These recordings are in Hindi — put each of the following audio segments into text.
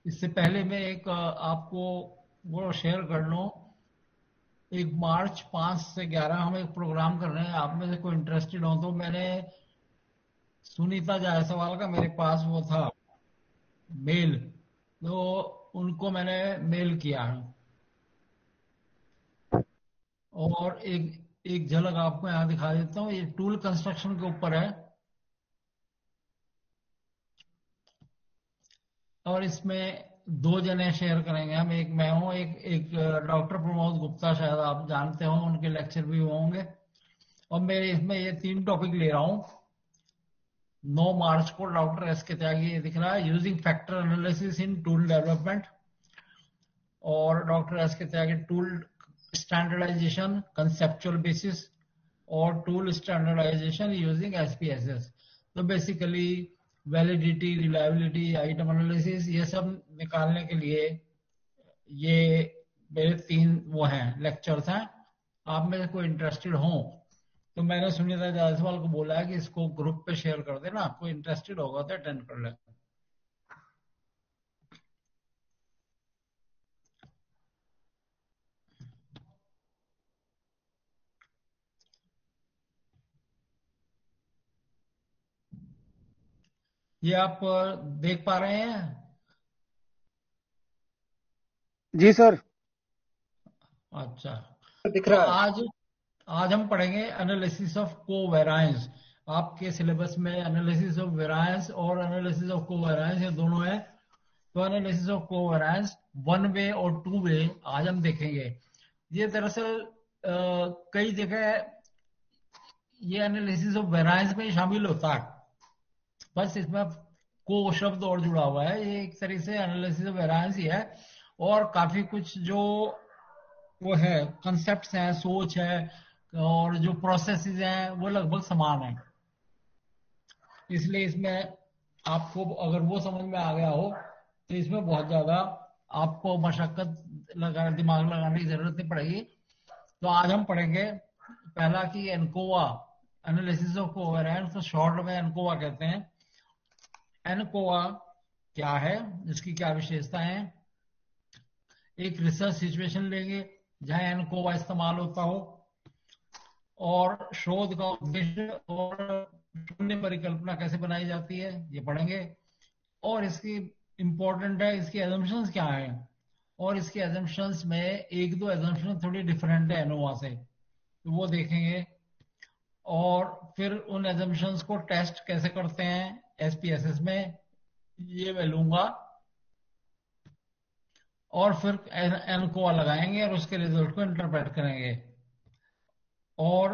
इससे पहले मैं एक आपको वो शेयर कर लूं। एक मार्च 5 से 11 हम एक प्रोग्राम कर रहे हैं, आप में से कोई इंटरेस्टेड हो तो। मैंने सुनीता जायसवाल का मेरे पास वो था मेल, तो उनको मैंने मेल किया है। और एक एक झलक आपको यहाँ दिखा देता हूँ, ये टूल कंस्ट्रक्शन के ऊपर है। और इसमें दो जने शेयर करेंगे हम, एक मैं हूँ, एक एक डॉक्टर प्रमोद गुप्ता, शायद आप जानते हो, उनके लेक्चर भी होंगे। और मैं इसमें ये 3 टॉपिक ले रहा हूँ। 9 मार्च को डॉक्टर एस के त्यागी, ये दिख रहा है, using factor analysis in tool development. और डॉक्टर एस के त्यागी, टूल स्टैंडर्डाइजेशन कंसेप्चुअल बेसिस और टूल स्टैंडर्डाइजेशन यूजिंग एसपीएसएस। तो basically validity, reliability, item analysis, ये सब निकालने के लिए ये मेरे 3 वो हैं लेक्चर्स हैं। आप में से कोई इंटरेस्टेड हो तो मैंने सुनीता जायसवाल को बोला है कि इसको ग्रुप पे शेयर कर देना, कोई इंटरेस्टेड होगा तो अटेंड कर ले। ये आप देख पा रहे हैं? जी सर। अच्छा। दिख तो रहा है। आज आज हम पढ़ेंगे एनालिसिस ऑफ कोवेरायंस। आपके सिलेबस में एनालिसिस ऑफ वेरायंस और एनालिसिस ऑफ कोवेरायंस ये दोनों है। तो एनालिसिस ऑफ कोवेरायंस वन वे और टू वे आज हम देखेंगे। ये दरअसल कई जगह ये एनालिसिस ऑफ वेरायंस में शामिल होता है, बस इसमें को शब्द और जुड़ा हुआ है। ये एक तरह से एनालिसिस ऑफ वेरायंस ही है। और काफी कुछ जो वो है, कंसेप्ट्स हैं, सोच है, और जो प्रोसेसेस हैं वो लगभग समान है। इसलिए इसमें आपको अगर वो समझ में आ गया हो तो इसमें बहुत ज्यादा आपको मशक्कत लगा दिमाग लगाने की जरूरत नहीं पड़ेगी। तो आज हम पढ़ेंगे पहला कि एनकोवा, एनालिसिस ऑफ कोवेरिएंस, तो शॉर्ट में एनकोवा कहते हैं। एनकोवा क्या है, इसकी क्या विशेषताएं हैं। एक रिसर्च सिचुएशन लेंगे जहां एनकोवा इस्तेमाल होता हो, और शोध का उद्देश्य और शून्य परिकल्पना कैसे बनाई जाती है ये पढ़ेंगे। और इसकी इंपॉर्टेंट है, इसकी एजम्पशंस क्या हैं। और इसके एजम्पशंस में एक दो एजम्पशन थोड़ी डिफरेंट है एनोवा से, तो वो देखेंगे। और फिर उन एजम्पशंस को टेस्ट कैसे करते हैं एसपीएसएस में, ये मैं लूंगा। और फिर एनकोवा लगाएंगे और उसके रिजल्ट को इंटरप्रेट करेंगे। और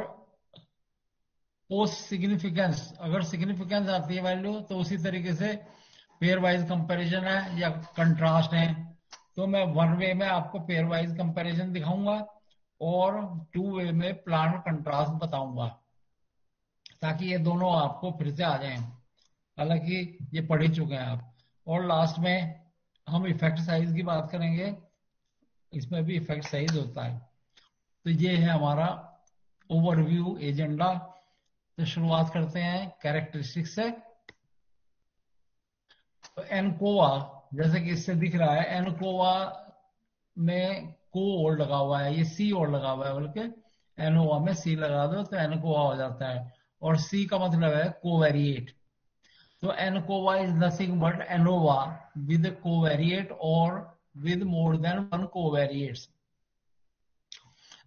पोस्ट सिग्निफिकेंस, अगर सिग्निफिकेंस आती है वैल्यू, तो उसी तरीके से पेयर वाइज कंपैरिजन है या कंट्रास्ट है। तो मैं वन वे में आपको पेयर वाइज कंपैरिजन दिखाऊंगा और टू वे में प्लान कंट्रास्ट बताऊंगा, ताकि ये दोनों आपको फिर से आ जाएं। हालांकि ये पढ़ ही चुके हैं आप। और लास्ट में हम इफेक्ट साइज की बात करेंगे, इसमें भी इफेक्ट साइज होता है। तो ये है हमारा ओवरव्यू एजेंडा। तो शुरुआत करते हैं कैरेक्टरिस्टिक्स से। तो एनकोवा, जैसे कि इससे दिख रहा है, एनकोवा में को और लगा हुआ है, ये सी और लगा हुआ है, बल्कि एनोवा में सी लगा दो तो एनकोवा हो जाता है। और सी का मतलब है कोवेरिएट। तो ANCOVA is nothing but ANOVA with covariate और with more than one covariates.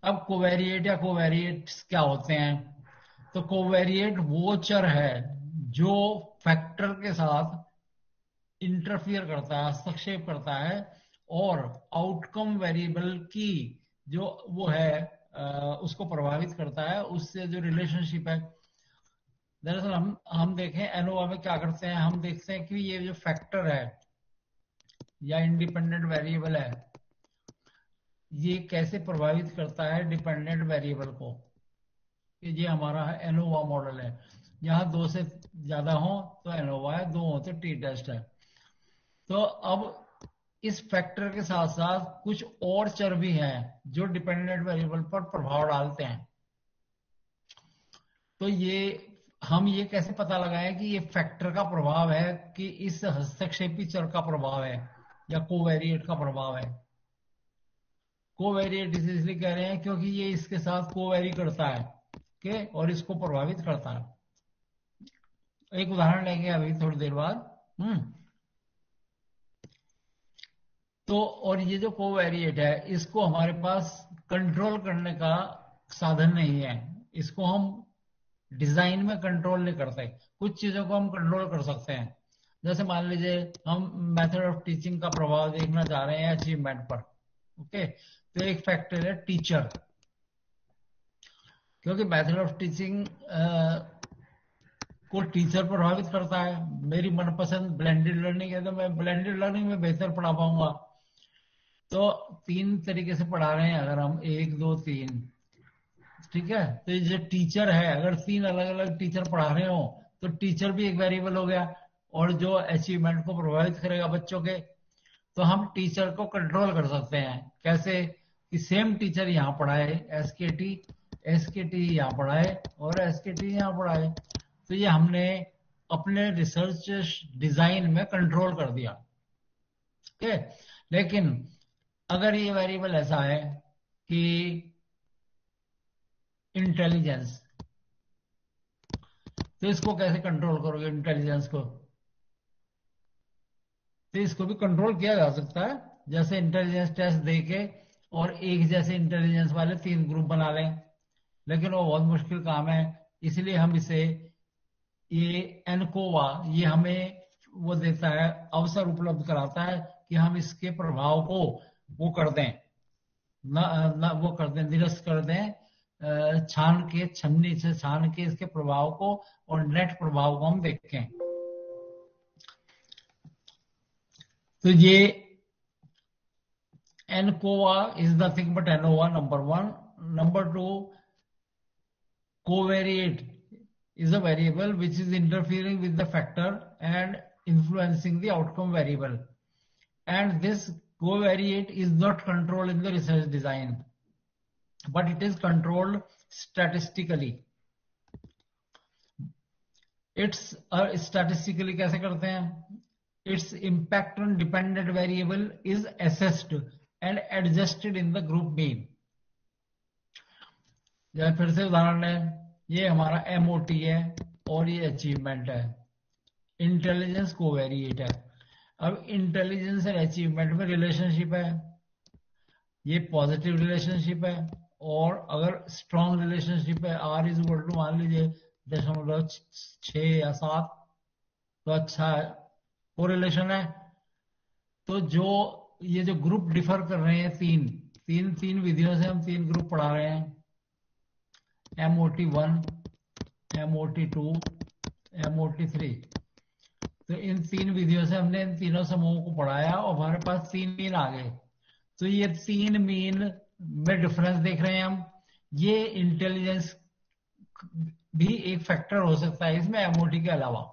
अब कोवेरिएट या कोवेरिएट्स क्या होते हैं? तो कोवेरिएट वो चर है जो फैक्टर के साथ इंटरफियर करता है, हस्तक्षेप करता है, और आउटकम वेरिएबल की जो वो है उसको प्रभावित करता है, उससे जो रिलेशनशिप है। दरअसल हम देखें एनोवा में क्या करते हैं, हम देखते हैं कि ये जो फैक्टर है या इंडिपेंडेंट वेरिएबल है, ये कैसे प्रभावित करता है डिपेंडेंट वेरिएबल को। कि ये हमारा है एनोवा मॉडल है। यहाँ 2 से ज्यादा हो तो एनोवा है, 2 हो तो टी टेस्ट है। तो अब इस फैक्टर के साथ साथ कुछ और चर भी हैं जो डिपेंडेंट वेरिएबल पर प्रभाव डालते हैं। तो ये हम ये कैसे पता लगाएं कि ये फैक्टर का प्रभाव है कि इस हस्तक्षेपी चर का प्रभाव है? या कोवेरिएट का प्रभाव है। कोवेरिएट इसलिए कह रहे हैं क्योंकि ये इसके साथ कोवेरी करता है के और इसको प्रभावित करता है। एक उदाहरण लेंगे अभी थोड़ी देर बाद। तो और ये जो कोवेरिएट है इसको हमारे पास कंट्रोल करने का साधन नहीं है। इसको हम डिजाइन में कंट्रोल नहीं करते। कुछ चीजों को हम कंट्रोल कर सकते हैं। जैसे मान लीजिए हम मेथड ऑफ टीचिंग का प्रभाव देखना चाह रहे हैं अचीवमेंट पर। ओके, तो एक फैक्टर है टीचर, क्योंकि मेथड ऑफ टीचिंग को टीचर प्रभावित करता है। मेरी मनपसंद ब्लेंडेड लर्निंग है तो मैं ब्लेंडेड लर्निंग में बेहतर पढ़ा पाऊंगा। तो तीन तरीके से पढ़ा रहे हैं अगर हम, एक दो तीन, ठीक है। तो ये जो टीचर है, अगर तीन अलग अलग टीचर पढ़ा रहे हो तो टीचर भी एक वेरिएबल हो गया और जो अचीवमेंट को प्रभावित करेगा बच्चों के। तो हम टीचर को कंट्रोल कर सकते हैं कैसे, कि सेम टीचर यहाँ पढ़ाए, एसकेटी यहाँ पढ़ाए और एसकेटी यहाँ पढ़ाए। तो ये हमने अपने रिसर्च डिजाइन में कंट्रोल कर दिया। ठीक है, लेकिन अगर ये वेरिएबल ऐसा है कि इंटेलिजेंस, तो इसको कैसे कंट्रोल करोगे इंटेलिजेंस को? तो इसको भी कंट्रोल किया जा सकता है, जैसे इंटेलिजेंस टेस्ट देके और एक जैसे इंटेलिजेंस वाले तीन ग्रुप बना लें, लेकिन वो बहुत मुश्किल काम है। इसलिए हम इसे, ये एनकोवा, ये हमें वो देता है, अवसर उपलब्ध कराता है कि हम इसके प्रभाव को वो कर दें, ना वो कर दें, निरस्त कर दें, छन्नी से छान के इसके प्रभाव को और नेट प्रभाव को हम देखें। तो ये ANCOVA is nothing but ANOVA, number one. Number two, covariate is a variable which is interfering with the factor and influencing the outcome variable. And this covariate is not controlled in the research design, but it is controlled statistically. It's statistically कैसे करते हैं? Its impact on dependent variable is assessed and adjusted in the group mean. जैसे फिर से उदाहरण है, ये हमारा MOT है और ये अचीवमेंट है, इंटेलिजेंस कोवेरिएट है। अब इंटेलिजेंस और अचीवमेंट में रिलेशनशिप है, ये पॉजिटिव रिलेशनशिप है। और अगर स्ट्रॉन्ग रिलेशनशिप है, R इज इक्वल टू मान लीजिए 0.6 या 7, तो अच्छा है, कोरिलेशन है। तो जो ये जो ग्रुप डिफर कर रहे हैं, तीन विधियों से हम तीन ग्रुप पढ़ा रहे हैं, MOT1, MOT2, MOT3। तो इन तीन विधियों से हमने इन तीनों समूहों को पढ़ाया और हमारे पास तीन मीन आ गए। तो ये तीन मीन में डिफरेंस देख रहे हैं हम। ये इंटेलिजेंस भी एक फैक्टर हो सकता है इसमें MOT के अलावा।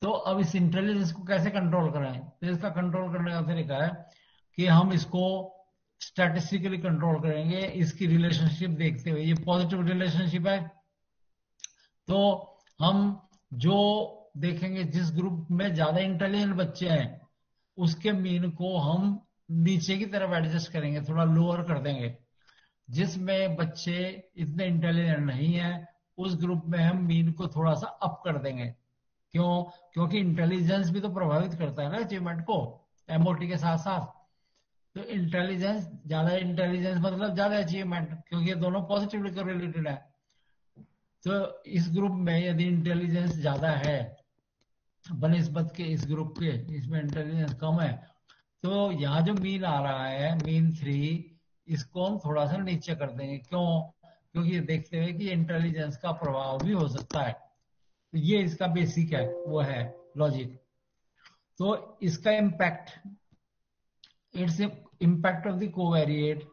तो अब इस इंटेलिजेंस को कैसे कंट्रोल करें? तो इसका कंट्रोल करने का तरीका है कि हम इसको स्टैटिस्टिकली कंट्रोल करेंगे, इसकी रिलेशनशिप देखते हुए। ये पॉजिटिव रिलेशनशिप है, तो हम जो देखेंगे जिस ग्रुप में ज्यादा इंटेलिजेंट बच्चे हैं उसके मीन को हम नीचे की तरफ एडजस्ट करेंगे, थोड़ा लोअर कर देंगे। जिसमें बच्चे इतने इंटेलिजेंट नहीं है उस ग्रुप में हम मीन को थोड़ा सा अप कर देंगे। क्यों? क्योंकि इंटेलिजेंस भी तो प्रभावित करता है ना अचीवमेंट को, MOT के साथ साथ। तो इंटेलिजेंस, ज्यादा इंटेलिजेंस मतलब ज्यादा अचीवमेंट, क्योंकि ये दोनों पॉजिटिवली रिलेटेड है। तो इस ग्रुप में यदि इंटेलिजेंस ज्यादा है बनिस्बत के इस ग्रुप के, इसमें इंटेलिजेंस कम है, तो यहाँ जो मीन आ रहा है, मीन 3, इसको हम थोड़ा सा नीचे कर देंगे। क्यों? क्योंकि ये देखते हुए कि इंटेलिजेंस का प्रभाव भी हो सकता है। तो ये इसका बेसिक है, वो है लॉजिक। तो इसका impact, its impact of the covariate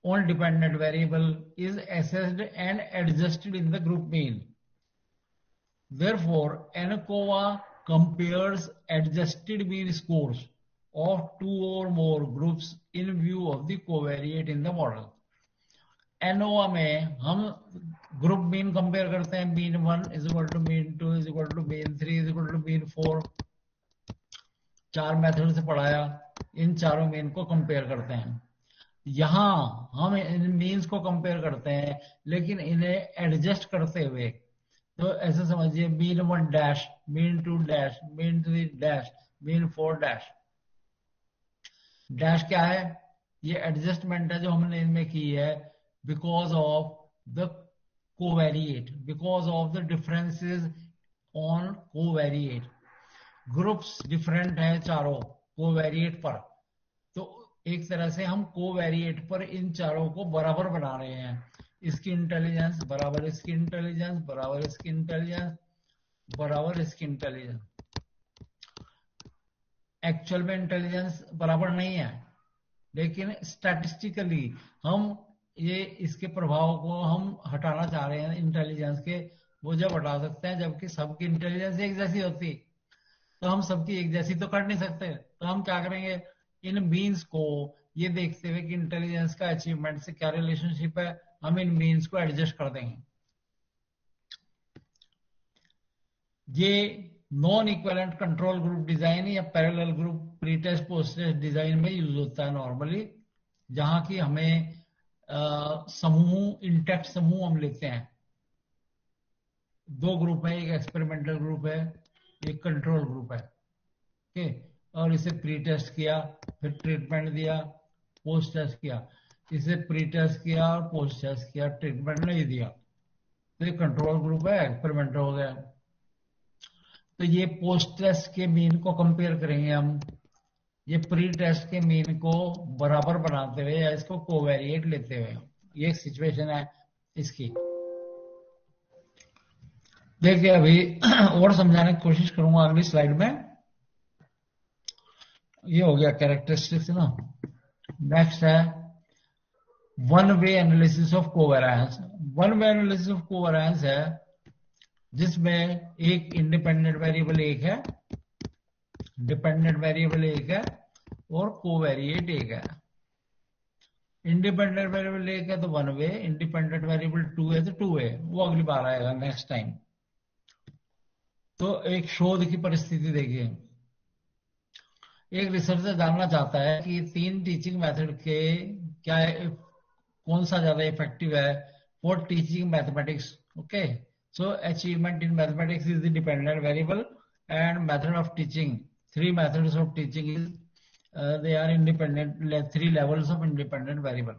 on dependent variable is assessed and adjusted in the group mean. Therefore, ANCOVA compares adjusted mean scores of two or more groups in view of the covariate in the model. ANOVA में हम ग्रुप मीन कंपेयर करते हैं, mean 1 is equal to mean 2 is equal to mean 3 is equal to mean 4। 4 method से पढ़ाया, इन चारों मीन को कंपेयर करते हैं। यहां हम इन मीन्स को कंपेयर करते हैं, लेकिन इन्हें एडजस्ट करते हुए। तो ऐसे समझिए, mean 1 dash, mean 2 dash, mean 3 dash, mean 4 dash. Dash क्या है? ये एडजस्टमेंट है जो हमने इनमें की है, because of the covariate, because of the differences on covariate. Groups different हैं चारों कोवेरिएट पर, तो एक तरह से हम कोवेरिएट पर इन चारों को बराबर बना रहे हैं। इसकी इंटेलिजेंस बराबर इसकी इंटेलिजेंस, बराबर इसकी इंटेलिजेंस, बराबर इसकी इंटेलिजेंस। एक्चुअल में इंटेलिजेंस बराबर नहीं है, लेकिन स्टैटिस्टिकली हम ये इसके प्रभाव को हम हटाना चाह रहे हैं इंटेलिजेंस के। वो जब हटा सकते हैं जबकि सबकी इंटेलिजेंस एक जैसी होती, तो हम सबकी एक जैसी तो कर नहीं सकते। तो हम क्या करेंगे, इन मीन्स को ये देखते हुए कि इंटेलिजेंस का अचीवमेंट से क्या रिलेशनशिप है, हम इन मीन्स को एडजस्ट कर देंगे। ये non equivalent control group design या parallel group pre test post test design में यूज होता है नॉर्मली, जहां की हमें समूह, इंटैक्ट समूह हम लेते हैं। 2 ग्रुप है, एक एक्सपेरिमेंटल ग्रुप है, एक कंट्रोल ग्रुप है। ओके, और इसे प्री टेस्ट किया, फिर ट्रीटमेंट दिया, पोस्ट टेस्ट किया। इसे प्री टेस्ट किया और पोस्ट टेस्ट किया, ट्रीटमेंट नहीं दिया, तो ये कंट्रोल ग्रुप है, एक्सपेरिमेंटल हो गया। तो ये पोस्ट टेस्ट के मीन को कंपेयर करेंगे हम, ये प्री टेस्ट के मीन को बराबर बनाते हुए या इसको कोवेरिएट लेते हुए। ये सिचुएशन है इसकी। देखिए अभी और समझाने की कोशिश करूंगा अगली स्लाइड में। ये हो गया कैरेक्टरिस्टिक्स ना। नेक्स्ट है one way analysis of covariance. One way analysis of covariance है जिसमें एक इंडिपेंडेंट वेरिएबल एक है, डिपेंडेंट वेरिएबल एक है, और कोवेरिएट एक है। इंडिपेंडेंट वेरिएबल एक है तो वन वे, इंडिपेंडेंट वेरिएबल 2 है तो 2 वे। वो अगली बार आएगा नेक्स्ट टाइम। तो एक शोध की परिस्थिति देखिए। एक रिसर्चर जानना चाहता है कि 3 टीचिंग मेथड के क्या कौन सा ज्यादा इफेक्टिव है for teaching mathematics. Okay, so achievement in mathematics is the dependent variable and method of teaching, 3 methods of teaching is they are independent, 3 levels of independent variable.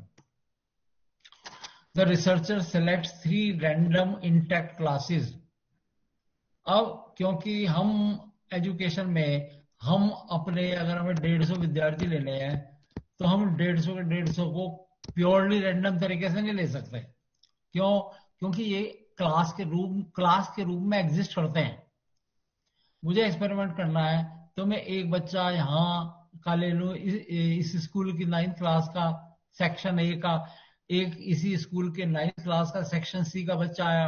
The researcher selects 3 random intact classes. अब क्योंकि हम एजुकेशन में हम अपने, अगर हमें 150 विद्यार्थी लेने हैं तो हम 150 के 150 को प्योरली रैंडम तरीके से नहीं ले सकते। क्यों? क्योंकि ये क्लास के रूप में एग्जिस्ट करते हैं। मुझे एक्सपेरिमेंट करना है तो मैं एक बच्चा यहाँ का ले लूं, इस स्कूल की 9th क्लास का सेक्शन ए का, एक इसी स्कूल के 9th क्लास का सेक्शन सी का बच्चा आया,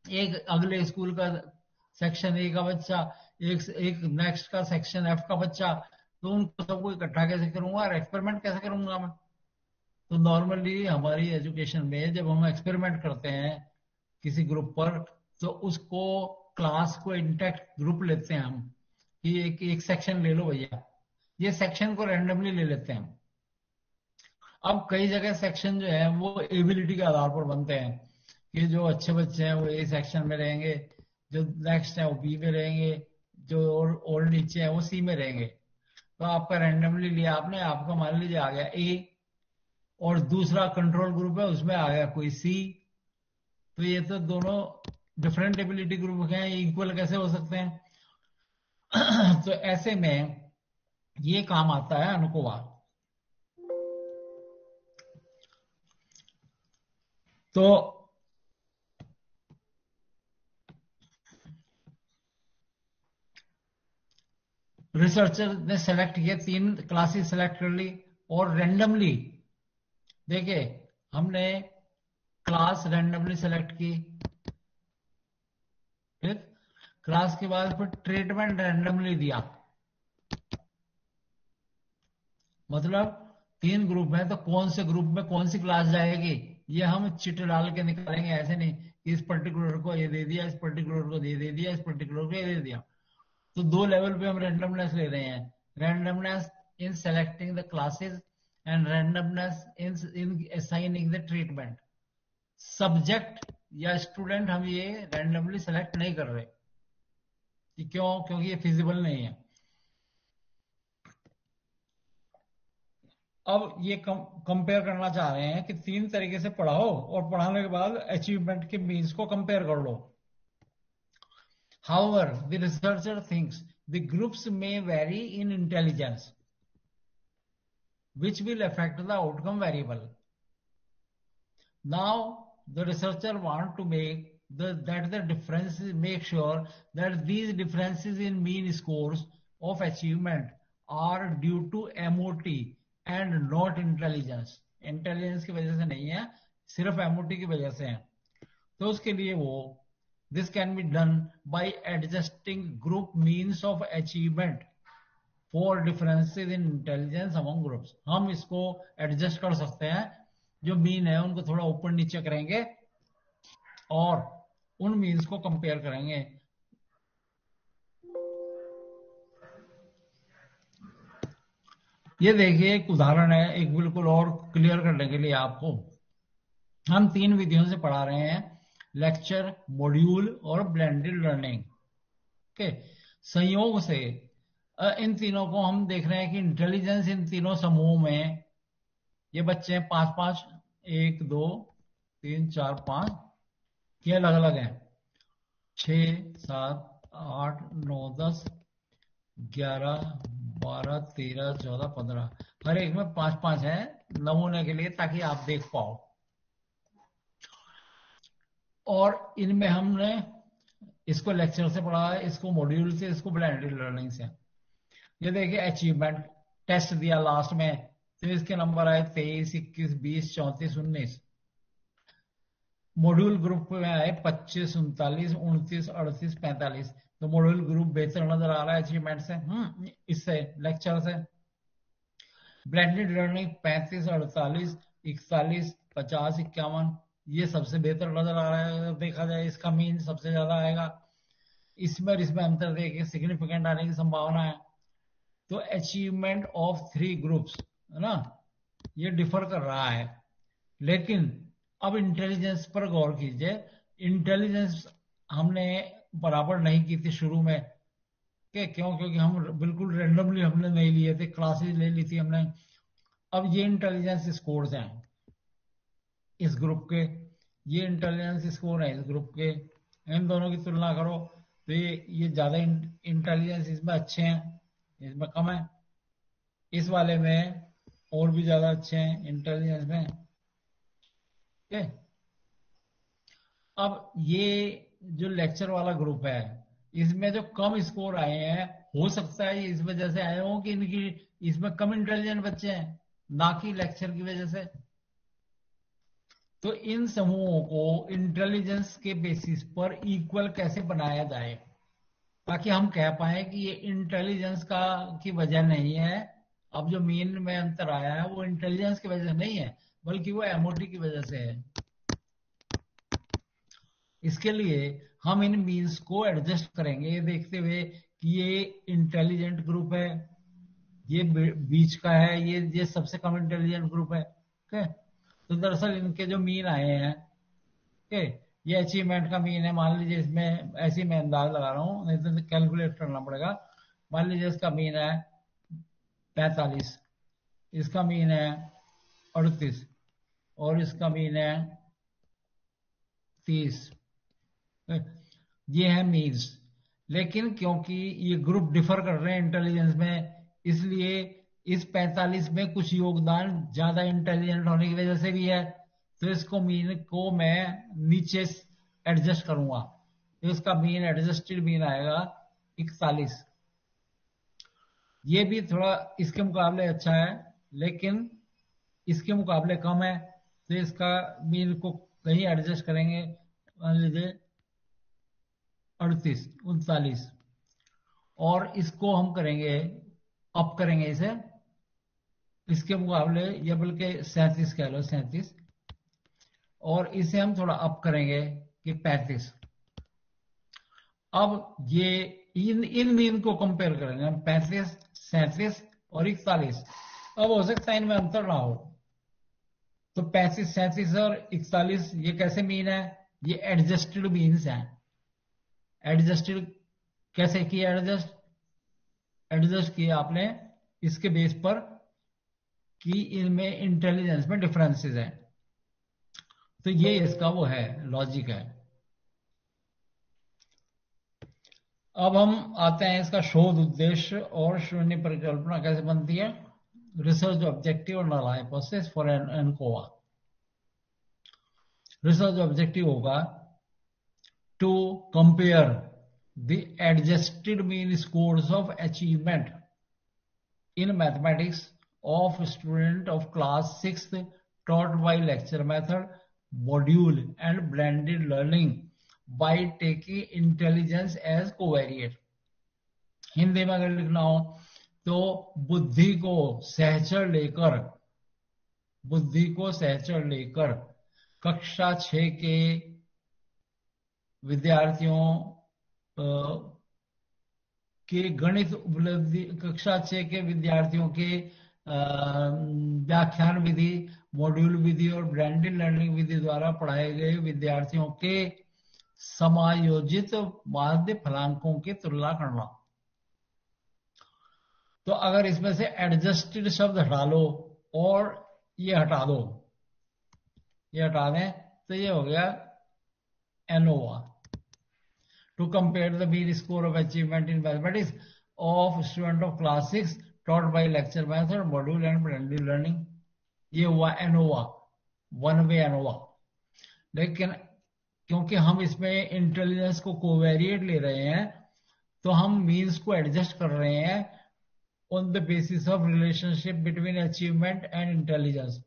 एक अगले स्कूल का सेक्शन ए का बच्चा, एक नेक्स्ट का सेक्शन एफ का बच्चा। तो उनको सबको इकट्ठा कैसे करूंगा और एक्सपेरिमेंट कैसे करूंगा मैं? तो नॉर्मली हमारी एजुकेशन में जब हम एक्सपेरिमेंट करते हैं किसी ग्रुप पर, तो उसको क्लास को इंटैक्ट ग्रुप लेते हैं हम, कि एक सेक्शन ले लो भैया, ये सेक्शन को रैंडमली ले लेते हैं। अब कई जगह सेक्शन जो है वो एबिलिटी के आधार पर बनते हैं, कि जो अच्छे बच्चे हैं वो ए सेक्शन में रहेंगे, जो नेक्स्ट है वो बी में रहेंगे, जो और नीचे है वो सी में रहेंगे। तो आपका रैंडमली लिया आपने, आपका मान लीजिए आ गया ए, और दूसरा कंट्रोल ग्रुप है उसमें आ गया कोई सी। तो ये तो दोनों डिफरेंट एबिलिटी ग्रुप हैं, इक्वल कैसे हो सकते हैं? तो ऐसे में ये काम आता है अनोवा। तो रिसर्चर ने सेलेक्ट किए, 3 क्लासेस सेलेक्ट कर ली और रैंडमली, देखिए हमने क्लास रैंडमली सेलेक्ट की, ठीक, क्लास के बाद फिर ट्रीटमेंट रैंडमली दिया। मतलब 3 ग्रुप है तो कौन से ग्रुप में कौन सी क्लास जाएगी ये हम चिट डाल के निकालेंगे। ऐसे नहीं कि इस पर्टिकुलर को ये दे दिया, इस पर्टिकुलर को ये दे दिया, इस पर्टिकुलर को ये दे दिया। तो दो लेवल पे हम रैंडमनेस ले रहे हैं, randomness in selecting the classes and randomness in assigning the treatment. Subject या स्टूडेंट हम ये रैंडमली सेलेक्ट नहीं कर रहे कि क्यों, क्योंकि ये फिजिबल नहीं है। अब ये कंपेयर करना चाह रहे हैं कि तीन तरीके से पढ़ाओ और पढ़ाने के बाद अचीवमेंट के मीन्स को कंपेयर कर लो। However, the researcher thinks the groups may vary in intelligence, which will affect the outcome variable. Now, the researcher want to make sure that these differences in mean scores of achievement are due to MOT and not intelligence. Intelligence की वजह से नहीं है, सिर्फ MOT की वजह से है। तो उसके लिए वो this can be done by adjusting group means of achievement for differences in intelligence among groups। हम इसको एडजस्ट कर सकते हैं, जो मीन है उनको थोड़ा ऊपर नीचे करेंगे और उन मीन्स को कंपेयर करेंगे। ये देखिए एक उदाहरण है, एक बिल्कुल और क्लियर करने के लिए आपको। हम तीन विधियों से पढ़ा रहे हैं, लेक्चर, मॉड्यूल और ब्लेंडेड लर्निंग के संयोग से इन तीनों को हम देख रहे हैं कि इंटेलिजेंस इन तीनों समूह में, ये बच्चे हैं 5-5, 1 2 3 4 5, ये अलग अलग हैं 6 7 8 9 10 11 12 13 14 15, हर एक में 5-5 है नमूने के लिए, ताकि आप देख पाओ। और इनमें हमने इसको लेक्चर से पढ़ा है, इसको मॉड्यूल से, इसको ब्लेंडेड लर्निंग से। ये देखिए अचीवमेंट टेस्ट दिया लास्ट में, तो इसके नंबर आए 23 21 20 34 19। मॉड्यूल ग्रुप में आए 25 39 29 38 45। तो मॉड्यूल ग्रुप बेहतर नजर आ रहा है अचीवमेंट से, इससे लेक्चर से। ब्लेंडेड लर्निंग 35 48 41 50 51, ये सबसे बेहतर नजर आ रहा है। देखा जाए इसका मीन सबसे ज्यादा आएगा, इसमें अंतर देखिए सिग्निफिकेंट आने की संभावना है। तो अचीवमेंट ऑफ 3 ग्रुप्स है ना, ये डिफर कर रहा है। लेकिन अब इंटेलिजेंस पर गौर कीजिए। इंटेलिजेंस हमने बराबर नहीं की थी शुरू में, क्यों? क्योंकि हम बिल्कुल रेंडमली हमने नहीं लिए थे, क्लासेस ले ली थी हमने। अब ये इंटेलिजेंस स्कोर्स हैं इस ग्रुप के, ये इंटेलिजेंस स्कोर है इस ग्रुप के, इन दोनों की तुलना करो तो ये ज्यादा इंटेलिजेंस इसमें अच्छे हैं, इसमें कम है। इस वाले में और भी ज्यादा अच्छे हैं इंटेलिजेंस में। ठीक है, अब ये जो लेक्चर वाला ग्रुप है, इसमें जो कम स्कोर आए हैं, हो सकता है इस वजह से आए हो कि इनकी इसमें कम इंटेलिजेंट बच्चे हैं, ना कि लेक्चर की वजह से। तो इन समूहों को इंटेलिजेंस के बेसिस पर इक्वल कैसे बनाया जाए, ताकि हम कह पाए कि ये इंटेलिजेंस का की वजह नहीं है। अब जो मीन में अंतर आया है वो इंटेलिजेंस की वजह से नहीं है, बल्कि वो एमओटी की वजह से है। इसके लिए हम इन मीन्स को एडजस्ट करेंगे, ये देखते हुए कि ये इंटेलिजेंट ग्रुप है, ये बीच का है, ये सबसे कम इंटेलिजेंट ग्रुप है। ठीक है, तो दरअसल इनके जो मीन आए हैं, ठीक है, ये अचीवमेंट का मीन है। मान लीजिए इसमें ऐसी मैं अंदाज लगा रहा हूं, नहीं तो कैलकुलेट करना पड़ेगा। मान लीजिए इसका मीन है 45, इसका मीन है 38 और इसका मीन है 30। ये है मीन्स। लेकिन क्योंकि ये ग्रुप डिफर कर रहे हैं इंटेलिजेंस में, इसलिए इस 45 में कुछ योगदान ज्यादा इंटेलिजेंट होने की वजह से भी है, तो इसको मीन को मैं नीचे एडजस्ट करूंगा, तो इसका मीन एडजस्टेड मीन आएगा 41। ये भी थोड़ा इसके मुकाबले अच्छा है, लेकिन इसके मुकाबले कम है, तो इसका मीन को कहीं एडजस्ट करेंगे, मान लीजिए 38 39, और इसको हम करेंगे अप करेंगे इसे, इसके मुकाबले, या बल्कि 37 कह लो 37, और इसे हम थोड़ा अप करेंगे कि 35। अब ये इन मीन को कंपेयर करेंगे हम, 35, 37 और 41। अब हो सकता है इनमें अंतर ना हो, तो 35, 37 और 41 ये कैसे मीन है? ये एडजस्टेड मीन्स हैं। एडजस्टेड कैसे किया? एडजस्ट किया आपने इसके बेस पर कि इनमें इंटेलिजेंस में डिफरेंसेस हैं। तो ये इसका वो है, लॉजिक है। अब हम आते हैं इसका शोध उद्देश्य और शून्य परिकल्पना कैसे बनती है। रिसर्च ऑब्जेक्टिव और null hypothesis for ANCOVA. Research objective होगा to compare the adjusted mean scores of achievement in mathematics of student of class 6th taught by lecture method, module and blended learning by taking intelligence as covariate। Hindi में अगर लिखना हो तो बुद्धि को सहचर लेकर कक्षा 6 के विद्यार्थियों के गणित उपलब्धि, कक्षा 6 के विद्यार्थियों के व्याख्यान विधि, मॉड्यूल विधि और ब्लेंडेड लर्निंग विधि द्वारा पढ़ाए गए विद्यार्थियों के समायोजित माध्य फलांकों की तुलना करना। तो अगर इसमें से एडजस्टेड शब्द हटा लो और ये हटा दो, ये हटा दें, तो ये हो गया ANOVA. To compare the mean score of achievement in mathematics of student of class 6 taught by lecture method, module and blended learning। ये हुआ एनोवा, वन वे एनोवा। लेकिन क्योंकि हम इसमें इंटेलिजेंस को कोवेरिएट ले रहे हैं, तो हम मीन्स को एडजस्ट कर रहे हैं on the basis of relationship between achievement and intelligence.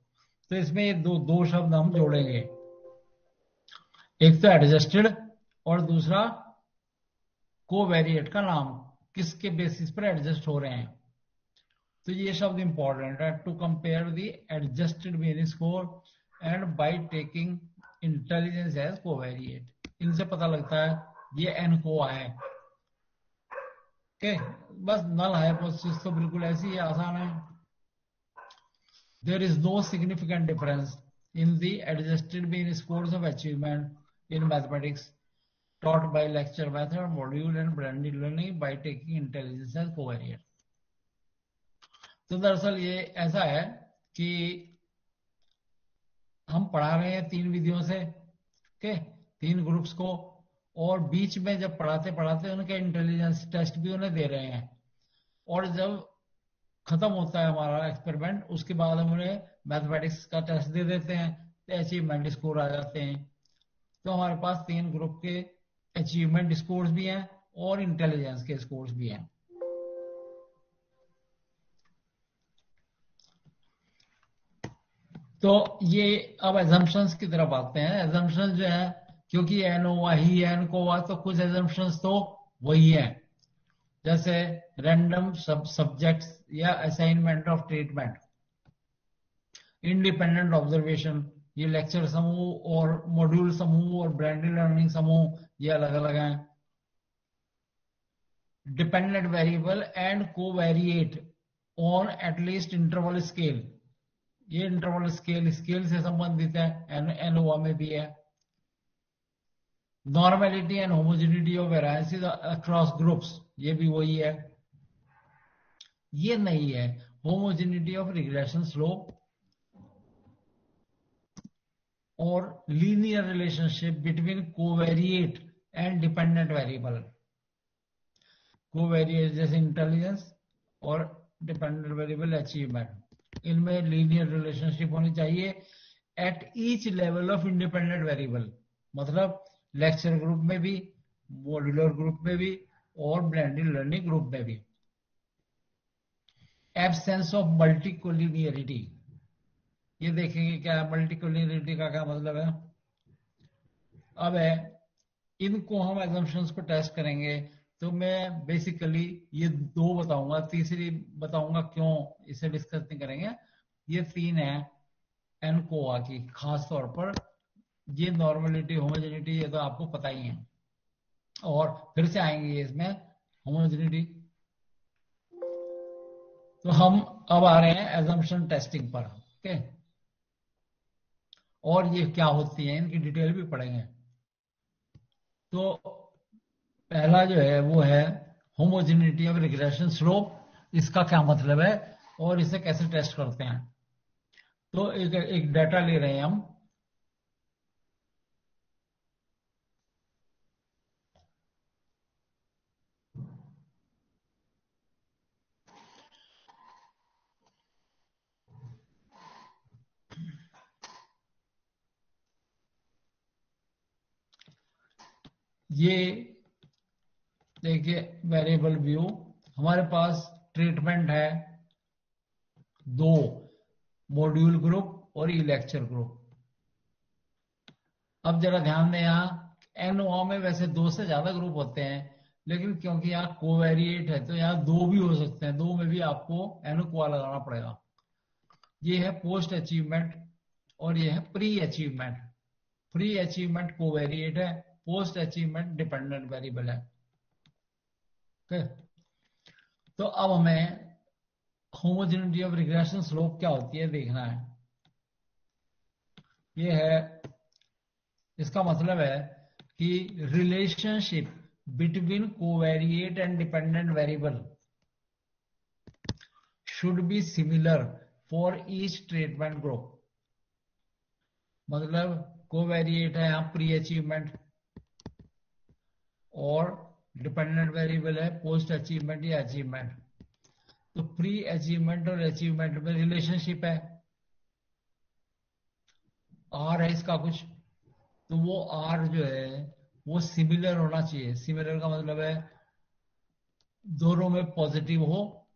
तो इसमें ये दो शब्द हम जोड़ेंगे, एक तो एडजस्टेड और दूसरा कोवेरिएट का नाम, किसके बेसिस पर एडजस्ट हो रहे हैं। तो ये शब्द इंपॉर्टेंट है, to compare the adjusted mean score and by taking intelligence as covariate. इनसे पता लगता है ये एनकोवा है। ओके, बस नल हाइपोथेसिस तो बिल्कुल ऐसी ही आसान है। There is no significant difference in the adjusted mean scores of achievement in mathematics taught by lecture method, module and blended learning by taking intelligence as covariate। तो दरअसल ये ऐसा है कि हम पढ़ा रहे हैं 3 विधियों से, ओके, 3 ग्रुप्स को, और बीच में जब पढ़ाते पढ़ाते उनके इंटेलिजेंस टेस्ट भी उन्हें दे रहे हैं, और जब खत्म होता है हमारा एक्सपेरिमेंट, उसके बाद हम उन्हें मैथमेटिक्स का टेस्ट दे देते हैं, तो अचीवमेंट स्कोर आ जाते हैं। तो हमारे पास 3 ग्रुप के अचीवमेंट स्कोर्स भी हैं और इंटेलिजेंस के स्कोर्स भी हैं। तो ये अब एजम्पशंस की तरफ आते हैं। एजम्पशंस जो है, क्योंकि एनोवा ही है एनकोवा, तो कुछ एजम्पशंस तो वही है, जैसे रैंडम सब्जेक्ट्स या assignment of treatment, independent observation, ये लेक्चर समूह और मॉड्यूल समूह और ब्लेंडेड लर्निंग समूह ये अलग अलग हैं। Dependent variable and covariate on at least interval scale, ये इंटरवल स्केल से संबंधित है, एनोवा में भी है। Normality and homogeneity of variances across groups, ये भी वही है। ये नहीं है होमोजेनिटी ऑफ रिग्रेशन स्लोप और linear relationship between covariate and dependent variable. Covariate जैसे इंटेलिजेंस और डिपेंडेंट वेरिएबल अचीवमेंट, इनमें लीनियर रिलेशनशिप होनी चाहिए at each level of independent variable, मतलब लेक्चर ग्रुप में भी, मॉड्यूलर ग्रुप में भी और ब्लेंडेड लर्निंग ग्रुप में भी। एब्सेंस ऑफ मल्टीकोलिनियरिटी, ये देखेंगे क्या है मल्टीकोलिनियरिटी का क्या मतलब है। अब है, इनको हम एजम्पशंस को टेस्ट करेंगे, तो मैं बेसिकली ये 2 बताऊंगा, तीसरी बताऊंगा क्यों, इसे डिस्कस नहीं करेंगे। ये 3 है एनकोवा की खास तौर पर, ये नॉर्मलिटी होमोजेनिटी ये तो आपको पता ही है, और फिर से आएंगे इसमें होमोजेनिटी। तो हम अब आ रहे हैं एजम्पशन टेस्टिंग पर। ओके, और ये क्या होती है इनकी डिटेल भी पढ़ेंगे। तो पहला जो है वो है होमोजेनिटी ऑफ रिग्रेशन स्लोप। इसका क्या मतलब है और इसे कैसे टेस्ट करते हैं। तो एक डाटा ले रहे हैं हम। ये देखिए वेरिएबल व्यू, हमारे पास ट्रीटमेंट है दो, मॉड्यूल ग्रुप और ई लेक्चर ग्रुप। अब जरा ध्यान दें, यहाँ एनओ में वैसे दो से ज्यादा ग्रुप होते हैं, लेकिन क्योंकि यहाँ कोवेरिएट है तो यहाँ दो भी हो सकते हैं, दो में भी आपको एनो कोआ लगाना पड़ेगा। ये है पोस्ट अचीवमेंट और ये है प्री अचीवमेंट। प्री अचीवमेंट कोवेरिएट है, पोस्ट अचीवमेंट डिपेंडेंट वेरिएबल है। ओके, तो अब हमें होमोजेनिटी ऑफ रिग्रेशन स्लोप क्या होती है देखना है। ये है, इसका मतलब है कि relationship between covariate and dependent variable should be similar for each treatment group. मतलब कोवेरिएट है यहाँ प्री अचीवमेंट और डिपेंडेंट वेरिएबल है पोस्ट अचीवमेंट या अचीवमेंट। तो प्री अचीवमेंट और अचीवमेंट में रिलेशनशिप है, आर है इसका कुछ, तो वो आर जो है वो सिमिलर होना चाहिए। सिमिलर का मतलब है दोनों में पॉजिटिव हो,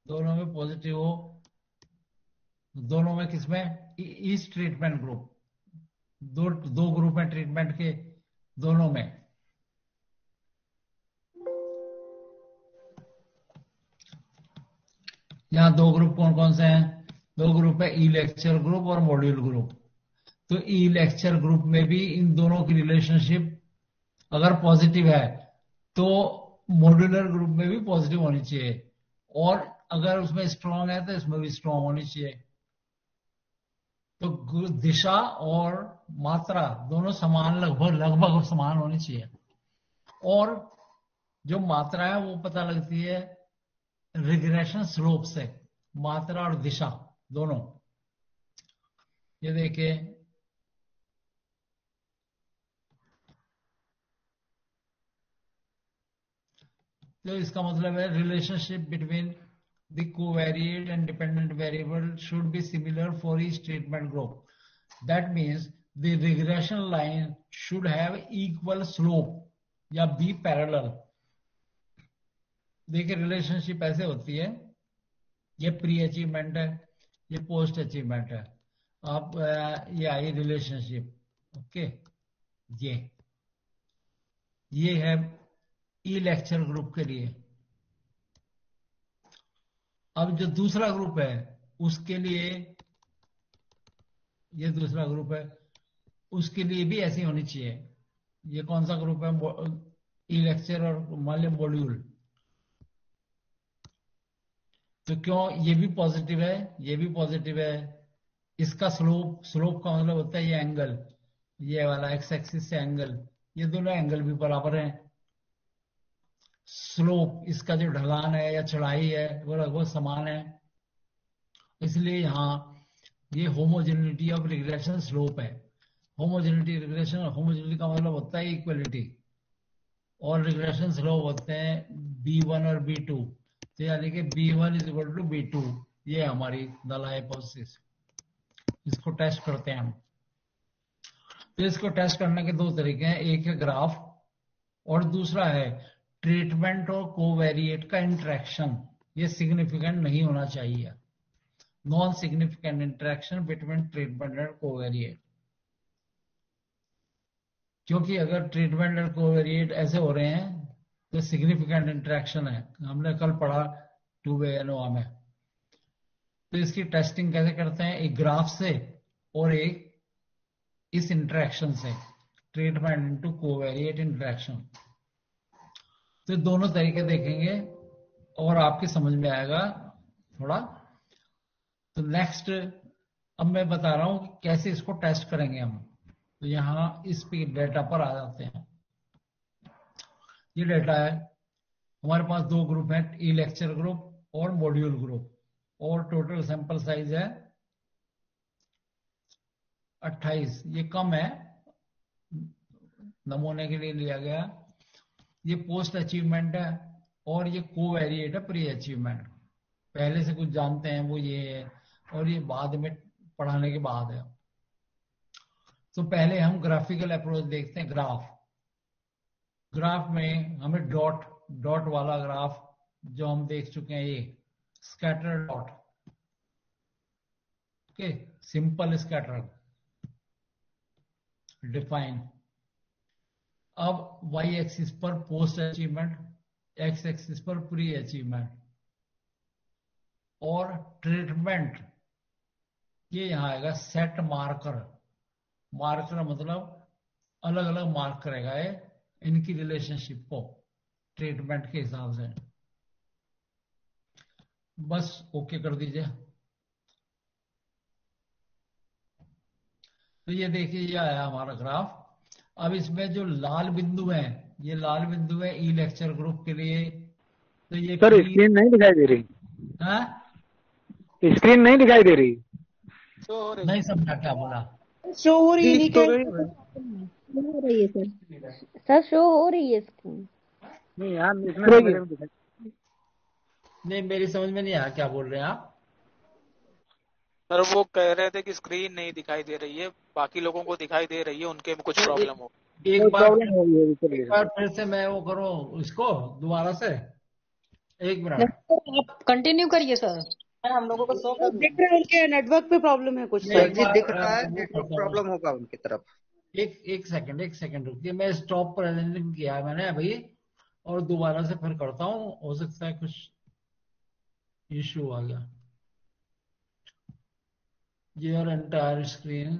दोनों में पॉजिटिव हो, दोनों में किसमें, इस ट्रीटमेंट ग्रुप, दो दो ग्रुप है ट्रीटमेंट के, दोनों में। यहाँ दो ग्रुप कौन कौन से हैं, दो ग्रुप है, ई लेक्चर ग्रुप और मॉड्यूल ग्रुप। तो ई लेक्चर ग्रुप में भी इन दोनों की रिलेशनशिप अगर पॉजिटिव है तो मॉड्यूलर ग्रुप में भी पॉजिटिव होनी चाहिए, और अगर उसमें स्ट्रांग है तो इसमें भी स्ट्रांग होनी चाहिए। तो दिशा और मात्रा दोनों समान, लगभग लगभग समान होनी चाहिए। और जो मात्रा है वो पता लगती है रिग्रेशन स्लोप से, मात्रा और दिशा दोनों। ये देखिए, तो इसका मतलब है relationship between the covariate and dependent variable should be similar for each treatment group. That means the regression line should have equal slope या बी पैरेलल। देखिए रिलेशनशिप ऐसे होती है, ये प्री अचीवमेंट है, ये पोस्ट अचीवमेंट है। आप ये आई रिलेशनशिप। ओके, ये है ई लेक्चर ग्रुप के लिए। अब जो दूसरा ग्रुप है उसके लिए, ये दूसरा ग्रुप है, उसके लिए भी ऐसी होनी चाहिए। ये कौन सा ग्रुप है, ई लेक्चर और मान लिया मॉड्यूल। तो क्यों, ये भी पॉजिटिव है, ये भी पॉजिटिव है। इसका स्लोप, स्लोप का मतलब होता है ये एंगल, ये वाला एक्स एक्सिस से एंगल, ये दोनों एंगल भी बराबर हैं। स्लोप, इसका जो ढलान है या चढ़ाई है वो लगभग समान है। इसलिए यहाँ ये होमोजेनिटी ऑफ रिग्रेशन स्लोप है। होमोजेनिटी रिग्रेशन, होमोजेनिटी का मतलब होता है इक्वलिटी, और रिग्रेशन स्लोप होते हैं B1 और B2। तो यानी कि B1 is equal to B2, ये हमारी नल हाइपोथेसिस। इसको टेस्ट करते हैं हम। तो इसको टेस्ट करने के दो तरीके हैं, एक है ग्राफ और दूसरा है ट्रीटमेंट और कोवेरिएट का इंटरेक्शन। ये सिग्निफिकेंट नहीं होना चाहिए, non significant interaction between treatment and covariate. क्योंकि अगर ट्रीटमेंट एंड कोवेरिएट ऐसे हो रहे हैं तो सिग्निफिकेंट इंटरेक्शन है, हमने कल पढ़ा 2-वे एनोवा में। तो इसकी टेस्टिंग कैसे करते हैं, एक ग्राफ से और एक इस इंटरेक्शन से, ट्रीटमेंट इनटू कोवेरिएट इंटरेक्शन। तो दोनों तरीके देखेंगे और आपके समझ में आएगा थोड़ा। तो नेक्स्ट अब मैं बता रहा हूं कि कैसे इसको टेस्ट करेंगे हम। तो यहां इस पे डेटा पर आ जाते हैं। ये डेटा है, हमारे पास दो ग्रुप हैं, ई लेक्चर ग्रुप और मॉड्यूल ग्रुप, और टोटल सैंपल साइज है 28। ये कम है, नमूने के लिए लिया गया। ये पोस्ट अचीवमेंट है और ये कोवेरिएट है प्री अचीवमेंट। पहले से कुछ जानते हैं वो ये है, और ये बाद में पढ़ाने के बाद है। तो पहले हम ग्राफिकल अप्रोच देखते हैं। ग्राफ में हमें डॉट डॉट वाला ग्राफ जो हम देख चुके हैं, ये scatter dot, okay, simple scatter define. अब वाई एक्सिस पर पोस्ट अचीवमेंट, एक्स एक्सिस पर प्री अचीवमेंट और ट्रीटमेंट। ये यहां आएगा सेट मार्कर। मार्कर मतलब अलग अलग मार्क करेगा ये इनकी रिलेशनशिप को ट्रीटमेंट के हिसाब से। बस ओके कर दीजिए। तो ये देखिए, ये आया हमारा ग्राफ। अब इसमें जो लाल बिंदु है, ये लाल बिंदु है ई लेक्चर ग्रुप के लिए। तो ये सर स्क्रीन नहीं दिखाई दे रही, हाँ? स्क्रीन नहीं दिखाई दे रही। नहीं समझा क्या बोला। शो हो रही दिख तो रही है। शो हो रही है सर। सर शो हो रही है स्क्रीन। नहीं यार, इसमें तो मेरे में दिखाई। नहीं, मेरी समझ में नहीं आया क्या बोल रहे हैं आप। सर वो कह रहे थे कि स्क्रीन नहीं दिखाई दे रही है, बाकी लोगों को दिखाई दे रही है, उनके में कुछ प्रॉब्लम हो। एक कोई बार प्रॉब्लम हो रही है, चलिए। एक बार फिर से मैं वो करूं इसको दोबारा से, एक मिनट। आप कंटिन्यू करिए सर। हम लोगों को शो कर देख रहे हैं उनके नेटवर्क पे प्रॉब्लम है कुछ। सर जी, दिख रहा है नेटवर्क प्रॉब्लम होगा उनकी तरफ। एक सेकंड रुकिए, मैं स्टॉप प्रेजेंटिंग किया है मैंने अभी, और दोबारा से फिर करता हूँ, हो सकता है कुछ इश्यू आ गया। योर एंटायर स्क्रीन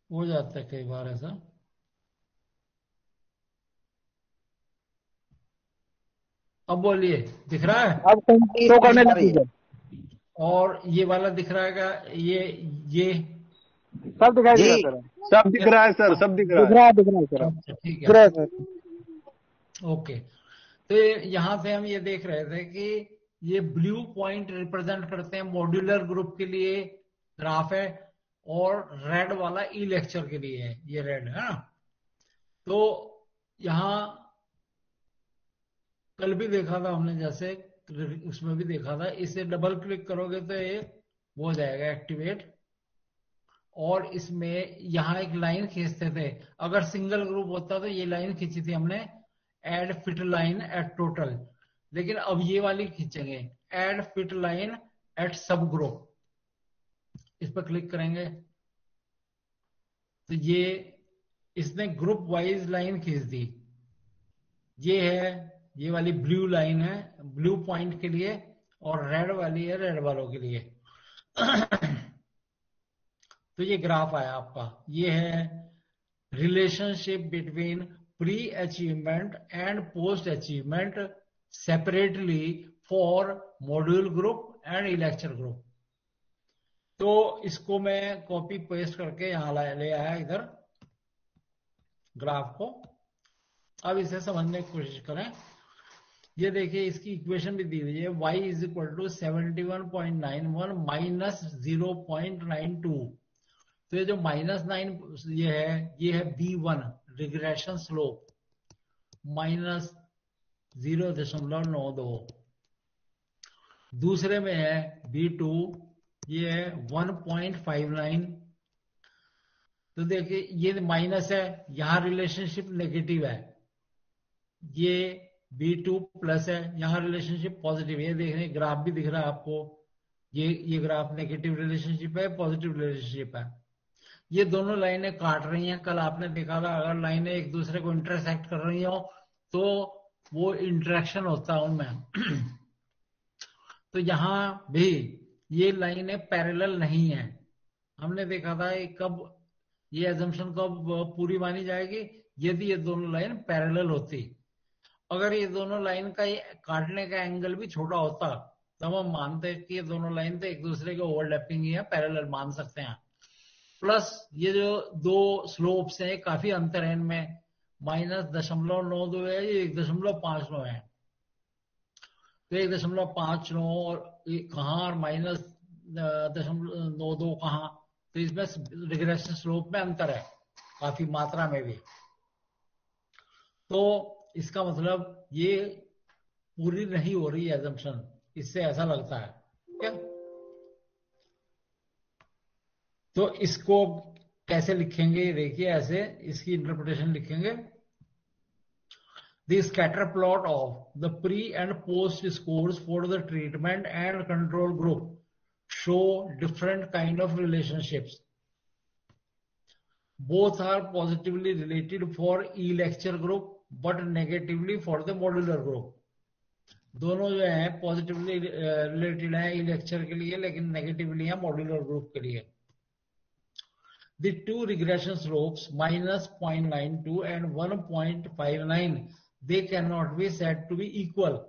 हो जाता है कई बार ऐसा। अब बोलिए, दिख रहा है? अब शो करने लगी है। और ये वाला दिख रहा है क्या? ये सब दिखाई दे रहा है सर। सब दिख रहा है सर, सब दिख रहा है। दिख रहा है, दिख रहा है सर। अच्छा, ठीक दिख रहा है, है सर। ओके। तो यहां से हम ये देख रहे थे कि ये ब्लू पॉइंट रिप्रेजेंट करते हैं मॉड्यूलर ग्रुप के लिए ग्राफ है, और रेड वाला ई लेक्चर के लिए है, ये रेड है ना। तो यहां कल भी देखा था हमने, जैसे उसमें भी देखा था, इसे डबल क्लिक करोगे तो ये वो हो जाएगा एक्टिवेट। और इसमें यहां एक लाइन खींचते थे, अगर सिंगल ग्रुप होता तो ये लाइन खींची थी हमने, add fit line at total. लेकिन अब ये वाली खींचेंगे, add fit line at subgroup. इस पर क्लिक करेंगे तो ये इसने ग्रुप वाइज लाइन खींच दी। ये है, ये वाली ब्लू लाइन है ब्लू पॉइंट के लिए, और रेड वाली है रेड वालों के लिए। तो ये ग्राफ आया आपका, ये है relationship between pre achievement and post achievement separately for module group and E lecture group. तो इसको मैं कॉपी पेस्ट करके यहां ले आया इधर ग्राफ को। अब इसे समझने की कोशिश करें। ये देखिए, इसकी इक्वेशन भी दी हुई है, y is equal to 71.91 minus 0.92। तो ये जो -9 ये है B1 रिग्रेशन स्लोप, माइनस 0.92। दूसरे में है B2, ये है 1.59। तो देखिए ये माइनस है, यहां रिलेशनशिप नेगेटिव है। ये B2 प्लस है, यहां रिलेशनशिप पॉजिटिव है। ये देख रहे हैं ग्राफ भी दिख रहा है आपको, ये ग्राफ नेगेटिव रिलेशनशिप है, पॉजिटिव रिलेशनशिप है। ये दोनों लाइनें काट रही हैं। कल आपने देखा था, अगर लाइनें एक दूसरे को इंटरसेक्ट कर रही हो तो वो इंटरेक्शन होता है उनमें। तो यहां भी ये लाइनें पैरेलल नहीं है। हमने देखा था कब ये एजम्पशन कब पूरी मानी जाएगी, यदि ये दोनों लाइन पैरेलल होती। अगर ये दोनों लाइन का काटने का एंगल भी छोटा होता तब हम मानते हैं कि ये दोनों लाइन तो एक दूसरे के ओवरलैपिंग ही है, पैरेलल मान सकते हैं। प्लस ये जो दो स्लोप्स हैं काफी अंतर है इनमें, -0.92 है, ये 1.59 है। तो 1.59 और कहाँ और -0.92 कहाँ, तो इसमें रिग्रेशन स्लोप में अंतर है काफी मात्रा में भी। तो इसका मतलब ये पूरी नहीं हो रही है एजम्पशन, इससे ऐसा लगता है क्या। तो इसको कैसे लिखेंगे देखिए, ऐसे इसकी इंटरप्रिटेशन लिखेंगे। The scatter plot of the pre and post scores for the treatment and control group show different kind of relationships. Both are positively related for e-lecture group but negatively for the modular group. दोनों जो है पॉजिटिवली रिलेटेड है ई-लेक्चर के लिए, लेकिन नेगेटिवली है मॉड्यूलर ग्रुप के लिए। The two regression slopes -0.92 and 1.59, they cannot be said to be equal.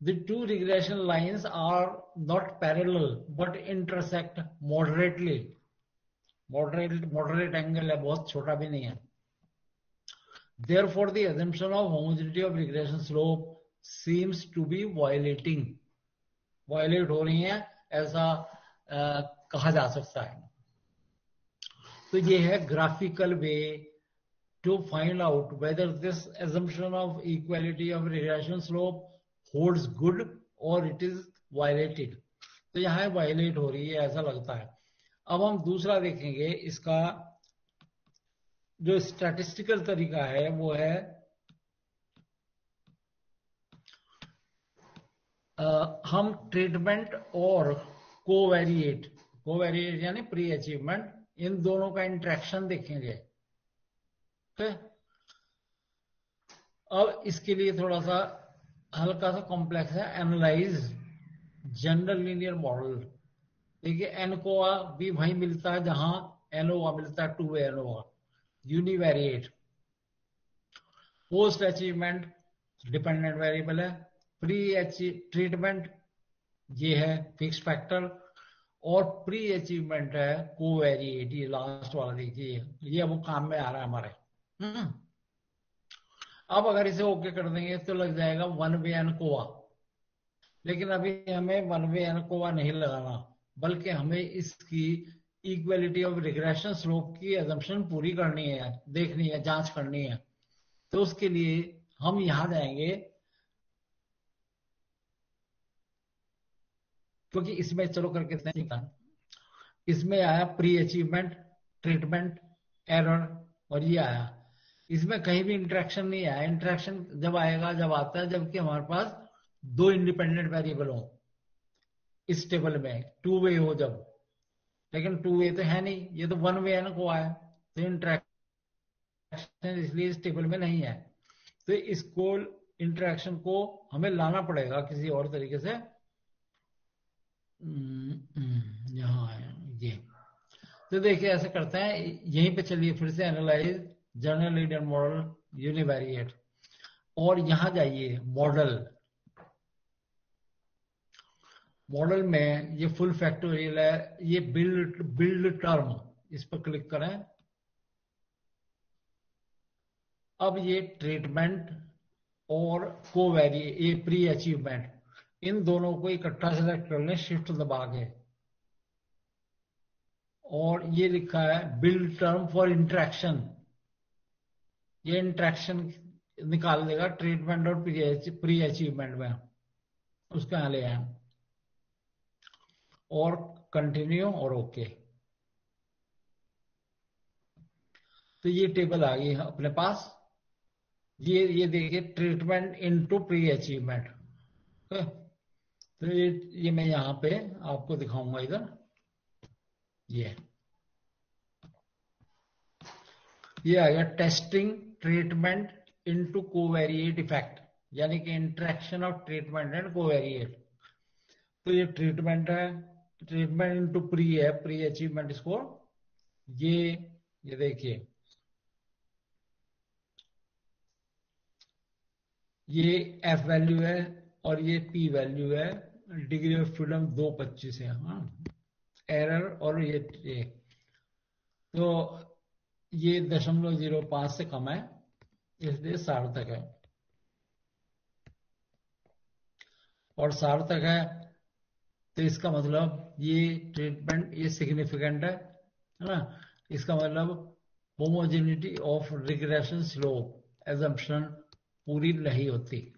The two regression lines are not parallel but intersect moderately. Moderate angle है, बहुत छोटा भी नहीं है। Therefore, the assumption of homogeneity of regression slope seems to be violating. Violate हो रही है ऐसा कहा जा सकता है। तो ये है graphical way to find out whether this assumption of equality of regression slope holds good or it is violated. तो यहाँ वायलेट हो रही है ऐसा लगता है। अब हम दूसरा देखेंगे, इसका जो स्टैटिस्टिकल तरीका है वो है हम ट्रीटमेंट और कोवेरिएट यानी प्री अचीवमेंट, इन दोनों का इंटरेक्शन देखेंगे। अब इसके लिए थोड़ा सा हल्का सा कॉम्प्लेक्स है, एनालाइज जनरल लीनियर मॉडल। देखिए एनकोआ भी वही मिलता है जहां एनोवा मिलता है, 2 ANOVA. Univariate, post achievement dependent variable है, प्री ट्रीटमेंट ये है फिक्स फैक्टर, और प्री अचीवमेंट है कोवेरिएट, ये लास्ट वाला देखिए, ये अब काम में आ रहा है हमारे। अब अगर इसे ओके कर देंगे तो लग जाएगा 1 वे एनकोआ, लेकिन अभी हमें 1 वे एनकोआ नहीं लगाना, बल्कि हमें इसकी इक्वलिटी ऑफ रिग्रेशन स्लोप की अजम्पशन पूरी करनी है, देखनी है, जांच करनी है। तो उसके लिए हम यहां जाएंगे, क्योंकि इसमें चलो करके इसमें आया प्री अचीवमेंट, ट्रीटमेंट, एरर, और ये आया। इसमें कहीं भी इंटरेक्शन नहीं आया। इंटरेक्शन जब आएगा, जब आता है जबकि हमारे पास 2 इंडिपेंडेंट वेरिएबल हो इस टेबल में, 2 वे हो जब, लेकिन 2 वे तो है नहीं, ये तो 1 वे है ना को आया, तो इंटरेक्शन इसलिए इस टेबल में नहीं है। तो इसको इंटरेक्शन को हमें लाना पड़ेगा किसी और तरीके से। यहां है ये, तो देखिए ऐसे करते हैं, यहीं पे चलिए फिर से analyse general linear model univariate, और यहां जाइए मॉडल में ये फुल फैक्टोरियल है, ये बिल्ड टर्म, इस पर क्लिक करें। अब ये ट्रीटमेंट और कोवेरिएट, ये प्री अचीवमेंट, इन दोनों को इकट्ठा सेलेक्ट कर लें शिफ्ट दबा के, और ये लिखा है बिल्ड टर्म फॉर इंटरेक्शन, ये इंटरेक्शन निकाल देगा ट्रीटमेंट और प्री अचीवमेंट में, उसके यहां ले आए, और कंटिन्यू और ओके। तो ये टेबल आ गई अपने पास। ये देखिए ट्रीटमेंट इनटू प्री अचीवमेंट। तो ये मैं यहां पे आपको दिखाऊंगा इधर, ये आ गया टेस्टिंग ट्रीटमेंट इनटू कोवेरिएट इफेक्ट, यानी कि इंटरेक्शन ऑफ ट्रीटमेंट एंड कोवेरिएट। तो ये ट्रीटमेंट है, ट्रीटमेंट इनटू प्री है, प्री अचीवमेंट स्कोर। ये देखिए ये एफ वैल्यू है और ये पी वैल्यू है, डिग्री ऑफ फ्रीडम 225 है। हाँ, एरर और ये तो ये 0.05 से कम है, इसलिए सार्थक है। और सार्थक है तो इसका मतलब ये ट्रीटमेंट ये सिग्निफिकेंट है ना। इसका मतलब homogeneity of regression slope assumption पूरी नहीं होती,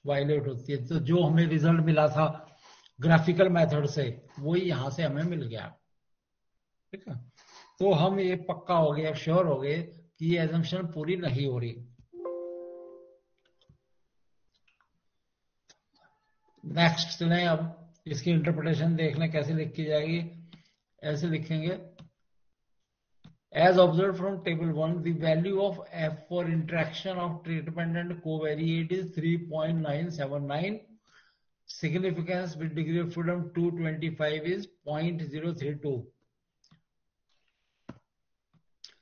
वायलेट होती है। तो जो हमें रिजल्ट मिला था ग्राफिकल मेथड से, वही यहां से हमें मिल गया। ठीक है, तो हम ये पक्का हो गए, श्योर हो गए कि ये एजम्पशन पूरी नहीं हो रही। नेक्स्ट चलें, अब इसकी इंटरप्रिटेशन देख लें कैसे लिखी जाएगी। ऐसे लिखेंगे, as observed from table 1, the value of f for interaction of treatment and covariate is 3.979. Significance with degree of freedom 225 is 0.032.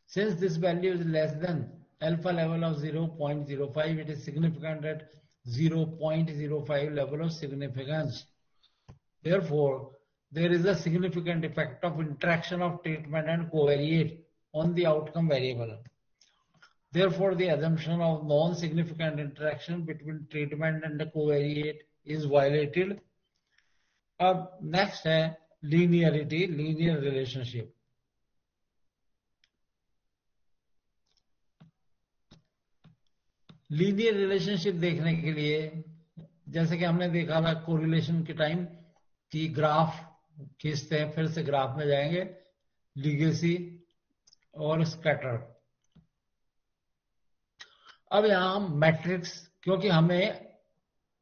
Since this value is less than alpha level of 0.05, it is significant at 0.05 level of significance. Therefore, there is a significant effect of interaction of treatment and covariate on the outcome variable. Therefore, the assumption of non-significant interaction between treatment and the covariate is violated. अब next है linearity, linear relationship. Linear relationship देखने के लिए, जैसे कि हमने देखा था कोरिलेशन के टाइम कि ग्राफ खींचते हैं, फिर से ग्राफ में जाएंगे, लीगेसी और स्कैटर। अब यहां मैट्रिक्स, क्योंकि हमें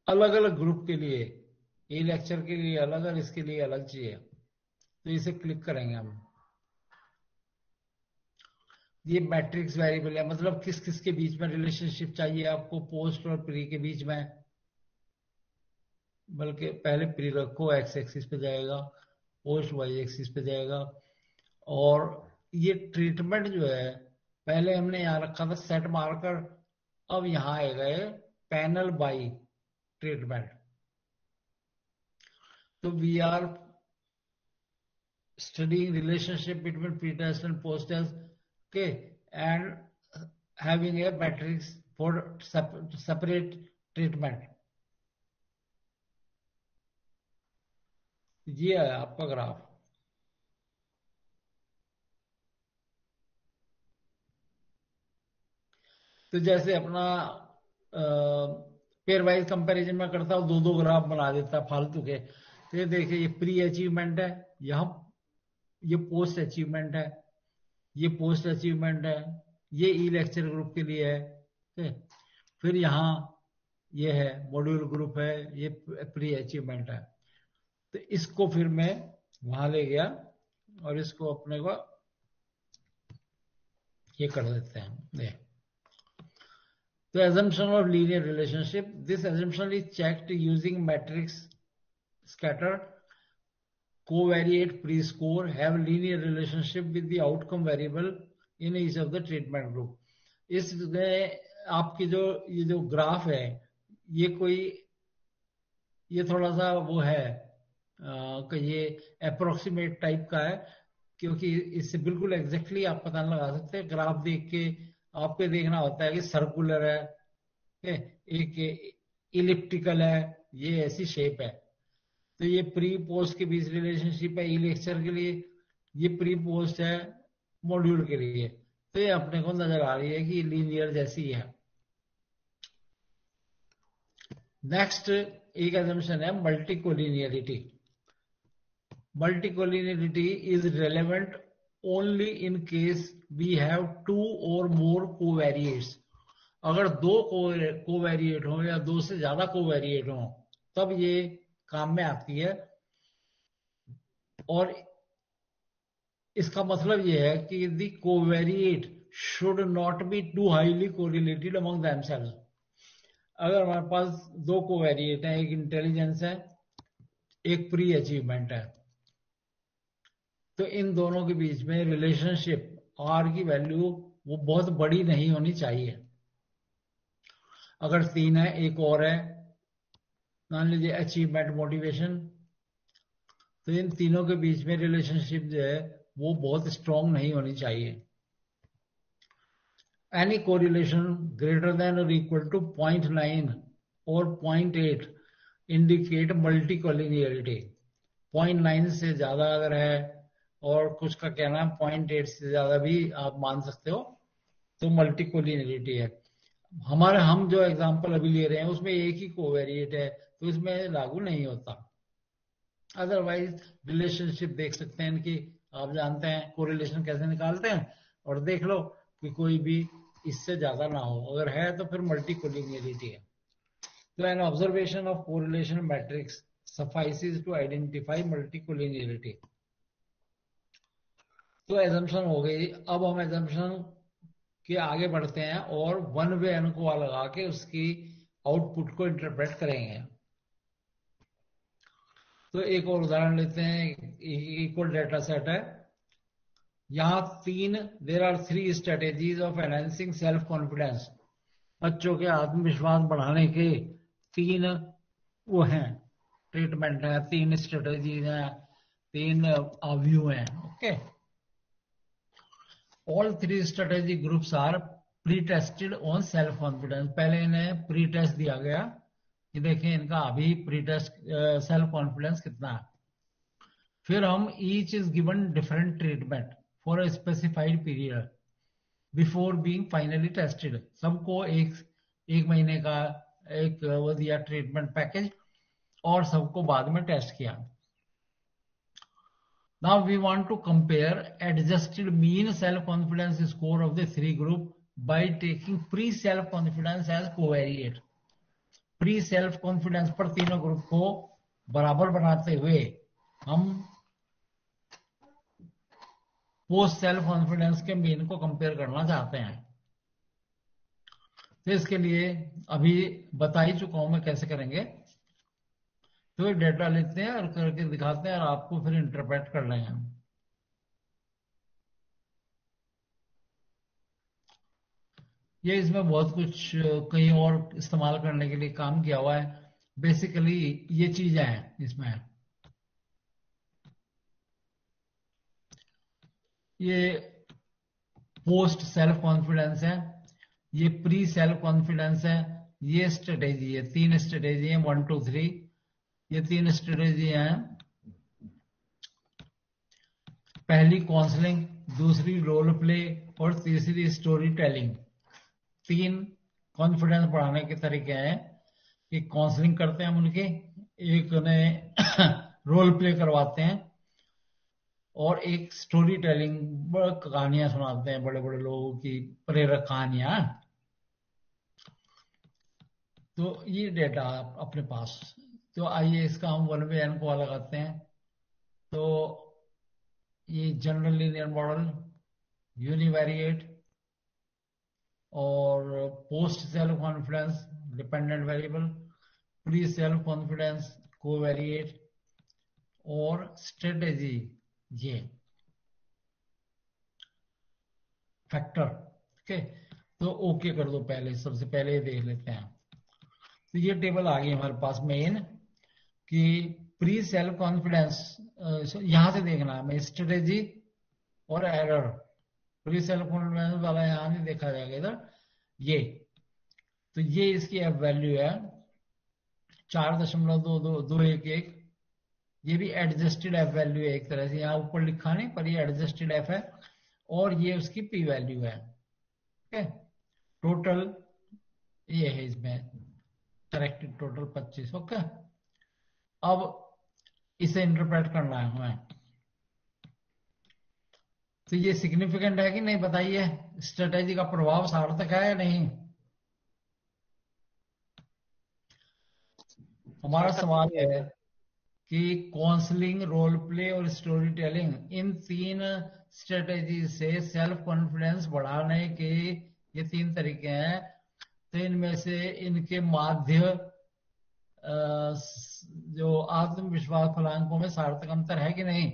अलग अलग ग्रुप के लिए, ये लेक्चर के लिए अलग और इसके लिए अलग चाहिए, तो इसे क्लिक करेंगे हम। ये मैट्रिक्स वेरिएबल है, मतलब किस किस के बीच में रिलेशनशिप चाहिए आपको, पोस्ट और प्री के बीच में। बल्कि पहले प्री रखो, एक्स एक्सिस पे जाएगा, पोस्ट वाई एक्सिस पे जाएगा। और ये ट्रीटमेंट जो है, पहले हमने यहां रखा था सेट मार्कर, अब यहां आएगा ये पैनल बाई ट्रीटमेंट। तो we are studying relationship between pre test and post test, okay, and having a matrix for separate treatment. ये है आपका ग्राफ। तो जैसे अपना पेयर वाइज कंपैरिजन में करता हूं, दो दो ग्राफ बना देता फालतू के। तो ये देखिए, ये प्री अचीवमेंट है, यहां ये पोस्ट अचीवमेंट है, ये पोस्ट अचीवमेंट है, ये ई लेक्चर ग्रुप के लिए है। फिर यहाँ ये है मॉड्यूल ग्रुप है, ये प्री अचीवमेंट है। तो इसको फिर मैं वहां ले गया और इसको अपने को ये कर देते हैं। तो assumption of linear relationship, this assumption is checked using matrix scatter, covariate, pre-score have linear relationship with the outcome variable in each of the treatment group. इसमें आपकी ये जो ग्राफ है, ये कोई ये थोड़ा सा वो है कि ये अप्रोक्सीमेट टाइप का है, क्योंकि इससे बिल्कुल एग्जैक्टली आप पता नहीं लगा सकते। ग्राफ देख के आपको देखना होता है कि सर्कुलर है, एक इलिप्टिकल है, ये ऐसी शेप है। तो ये प्री पोस्ट के बीच रिलेशनशिप है ई लेक्चर के लिए, ये प्री पोस्ट है मॉड्यूल के लिए। तो ये अपने को नजर आ रही है कि लीनियर जैसी है। नेक्स्ट एक assumption है multicollinearity. Multicollinearity is relevant only in case we have two or more कोवेरिएट्स। अगर दो कोवेरिएट हो या दो से ज्यादा कोवेरिएट हो, तब ये काम में आती है। और इसका मतलब यह है कि the covariate should not be too highly correlated among themselves. अगर हमारे पास दो कोवेरिएट है, एक इंटेलिजेंस है, एक प्री अचीवमेंट है, तो इन दोनों के बीच में रिलेशनशिप आर की वैल्यू वो बहुत बड़ी नहीं होनी चाहिए। अगर 3 है, एक और है, मान लीजिए अचीवमेंट, मोटिवेशन, तो इन तीनों के बीच में रिलेशनशिप जो है वो बहुत स्ट्रांग नहीं होनी चाहिए। एनी कोरिलेशन ग्रेटर देन और इक्वल टू 0.9 और 0.8 इंडिकेट मल्टी कोलिनियरिटी। 0.9 से ज्यादा अगर है, और कुछ का कहना है 0.8 से ज्यादा भी आप मान सकते हो, तो मल्टी कोलिनियरिटी है। हम जो एग्जांपल अभी ले रहे हैं उसमें एक ही कोवेरिएट है, तो इसमें लागू नहीं होता। अदरवाइज रिलेशनशिप देख सकते हैं इनकी, आप जानते हैं कोरिलेशन कैसे निकालते हैं, और देख लो कि कोई भी इससे ज्यादा ना हो, अगर है तो फिर मल्टी कोलिनियरिटी है। तो an observation of correlation matrix suffices to identify multicollinearity. तो एजम्पशन हो गई। अब हम एजम्पशन के आगे बढ़ते हैं और वन वे एनकोवा लगा के उसकी आउटपुट को इंटरप्रेट करेंगे। तो एक और उदाहरण लेते हैं, इक्वल डेटा सेट है, यहां there are 3 strategies of enhancing self confidence. बच्चों के आत्मविश्वास बढ़ाने के 3 वो हैं, ट्रीटमेंट है, 3 स्ट्रेटेजीज हैं, 3 व्यू हैं। Okay, all 3 strategy groups are pre tested on self confidence. पहले इन्हें प्री टेस्ट दिया गया कि देखें इनका अभी प्री टेस्ट सेल्फ कॉन्फिडेंस कितना है। फिर हम each is given different treatment for a specified period before being finally tested. सबको एक महीने का एक वो दिया ट्रीटमेंट पैकेज, और सबको बाद में टेस्ट किया। Now we want to compare adjusted mean self-confidence score of the 3 group by taking pre-self-confidence as covariate। Pre-self-confidence पर तीनों ग्रुप को बराबर बनाते हुए हम पोस्ट सेल्फ कॉन्फिडेंस के मीन को कंपेयर करना चाहते हैं। तो इसके लिए अभी बता ही चुका हूं मैं कैसे करेंगे। तो डेटा लेते हैं और करके दिखाते हैं और आपको फिर इंटरप्रेट कर रहे हैं। ये इसमें बहुत कुछ कहीं और इस्तेमाल करने के लिए काम किया हुआ है। बेसिकली ये चीजें हैं इसमें। ये पोस्ट सेल्फ कॉन्फिडेंस है, ये प्री सेल्फ कॉन्फिडेंस है, ये स्ट्रेटेजी है। 3 स्ट्रेटेजी है, 1 2 3। ये 3 स्ट्रेटेजी हैं। पहली काउंसलिंग, दूसरी रोल प्ले और तीसरी स्टोरी टेलिंग। 3 कॉन्फिडेंस बढ़ाने के तरीके हैं। एक काउंसलिंग करते हैं हम उनके, एक उन्हें रोल प्ले करवाते हैं, और एक स्टोरी टेलिंग, कहानियां सुनाते हैं, बड़े बड़े लोगों की प्रेरक कहानियां। तो ये डेटा अपने पास। तो आइए इसका हम वन वे एन को लगाते हैं। तो ये जनरल लीनियर मॉडल, यूनिवेरिएट और post self confidence dependent variable, pre self confidence covariate, और स्ट्रेटेजी ये फैक्टर। ओके, तो ओके कर दो। पहले सबसे पहले देख लेते हैं। तो ये टेबल आ गई हमारे पास मेन, कि प्री सेल्फ कॉन्फिडेंस यहां से देखना है हमें, स्ट्रेटेजी और एरर। प्री सेल्फ कॉन्फिडेंस वाला यहां नहीं देखा जाएगा इधर, ये। तो ये इसकी एफ वैल्यू है 4.22211। ये भी एडजस्टेड एफ वैल्यू है एक तरह से, यहाँ ऊपर लिखा नहीं पर ये एडजस्टेड एफ है, और ये उसकी पी वैल्यू है। ओके, टोटल ये है इसमें करेक्टेड टोटल 25। ओके, अब इसे इंटरप्रेट करना है हमें। तो ये सिग्निफिकेंट है कि नहीं बताइए, स्ट्रेटेजी का प्रभाव सार्थक है या नहीं? हमारा सवाल है कि काउंसलिंग, रोल प्ले और स्टोरी टेलिंग, इन 3 स्ट्रेटेजी से सेल्फ कॉन्फिडेंस बढ़ाने के ये 3 तरीके हैं। तो इनमें से इनके माध्य जो आत्मविश्वास फलांकों में सार्थक अंतर है कि नहीं?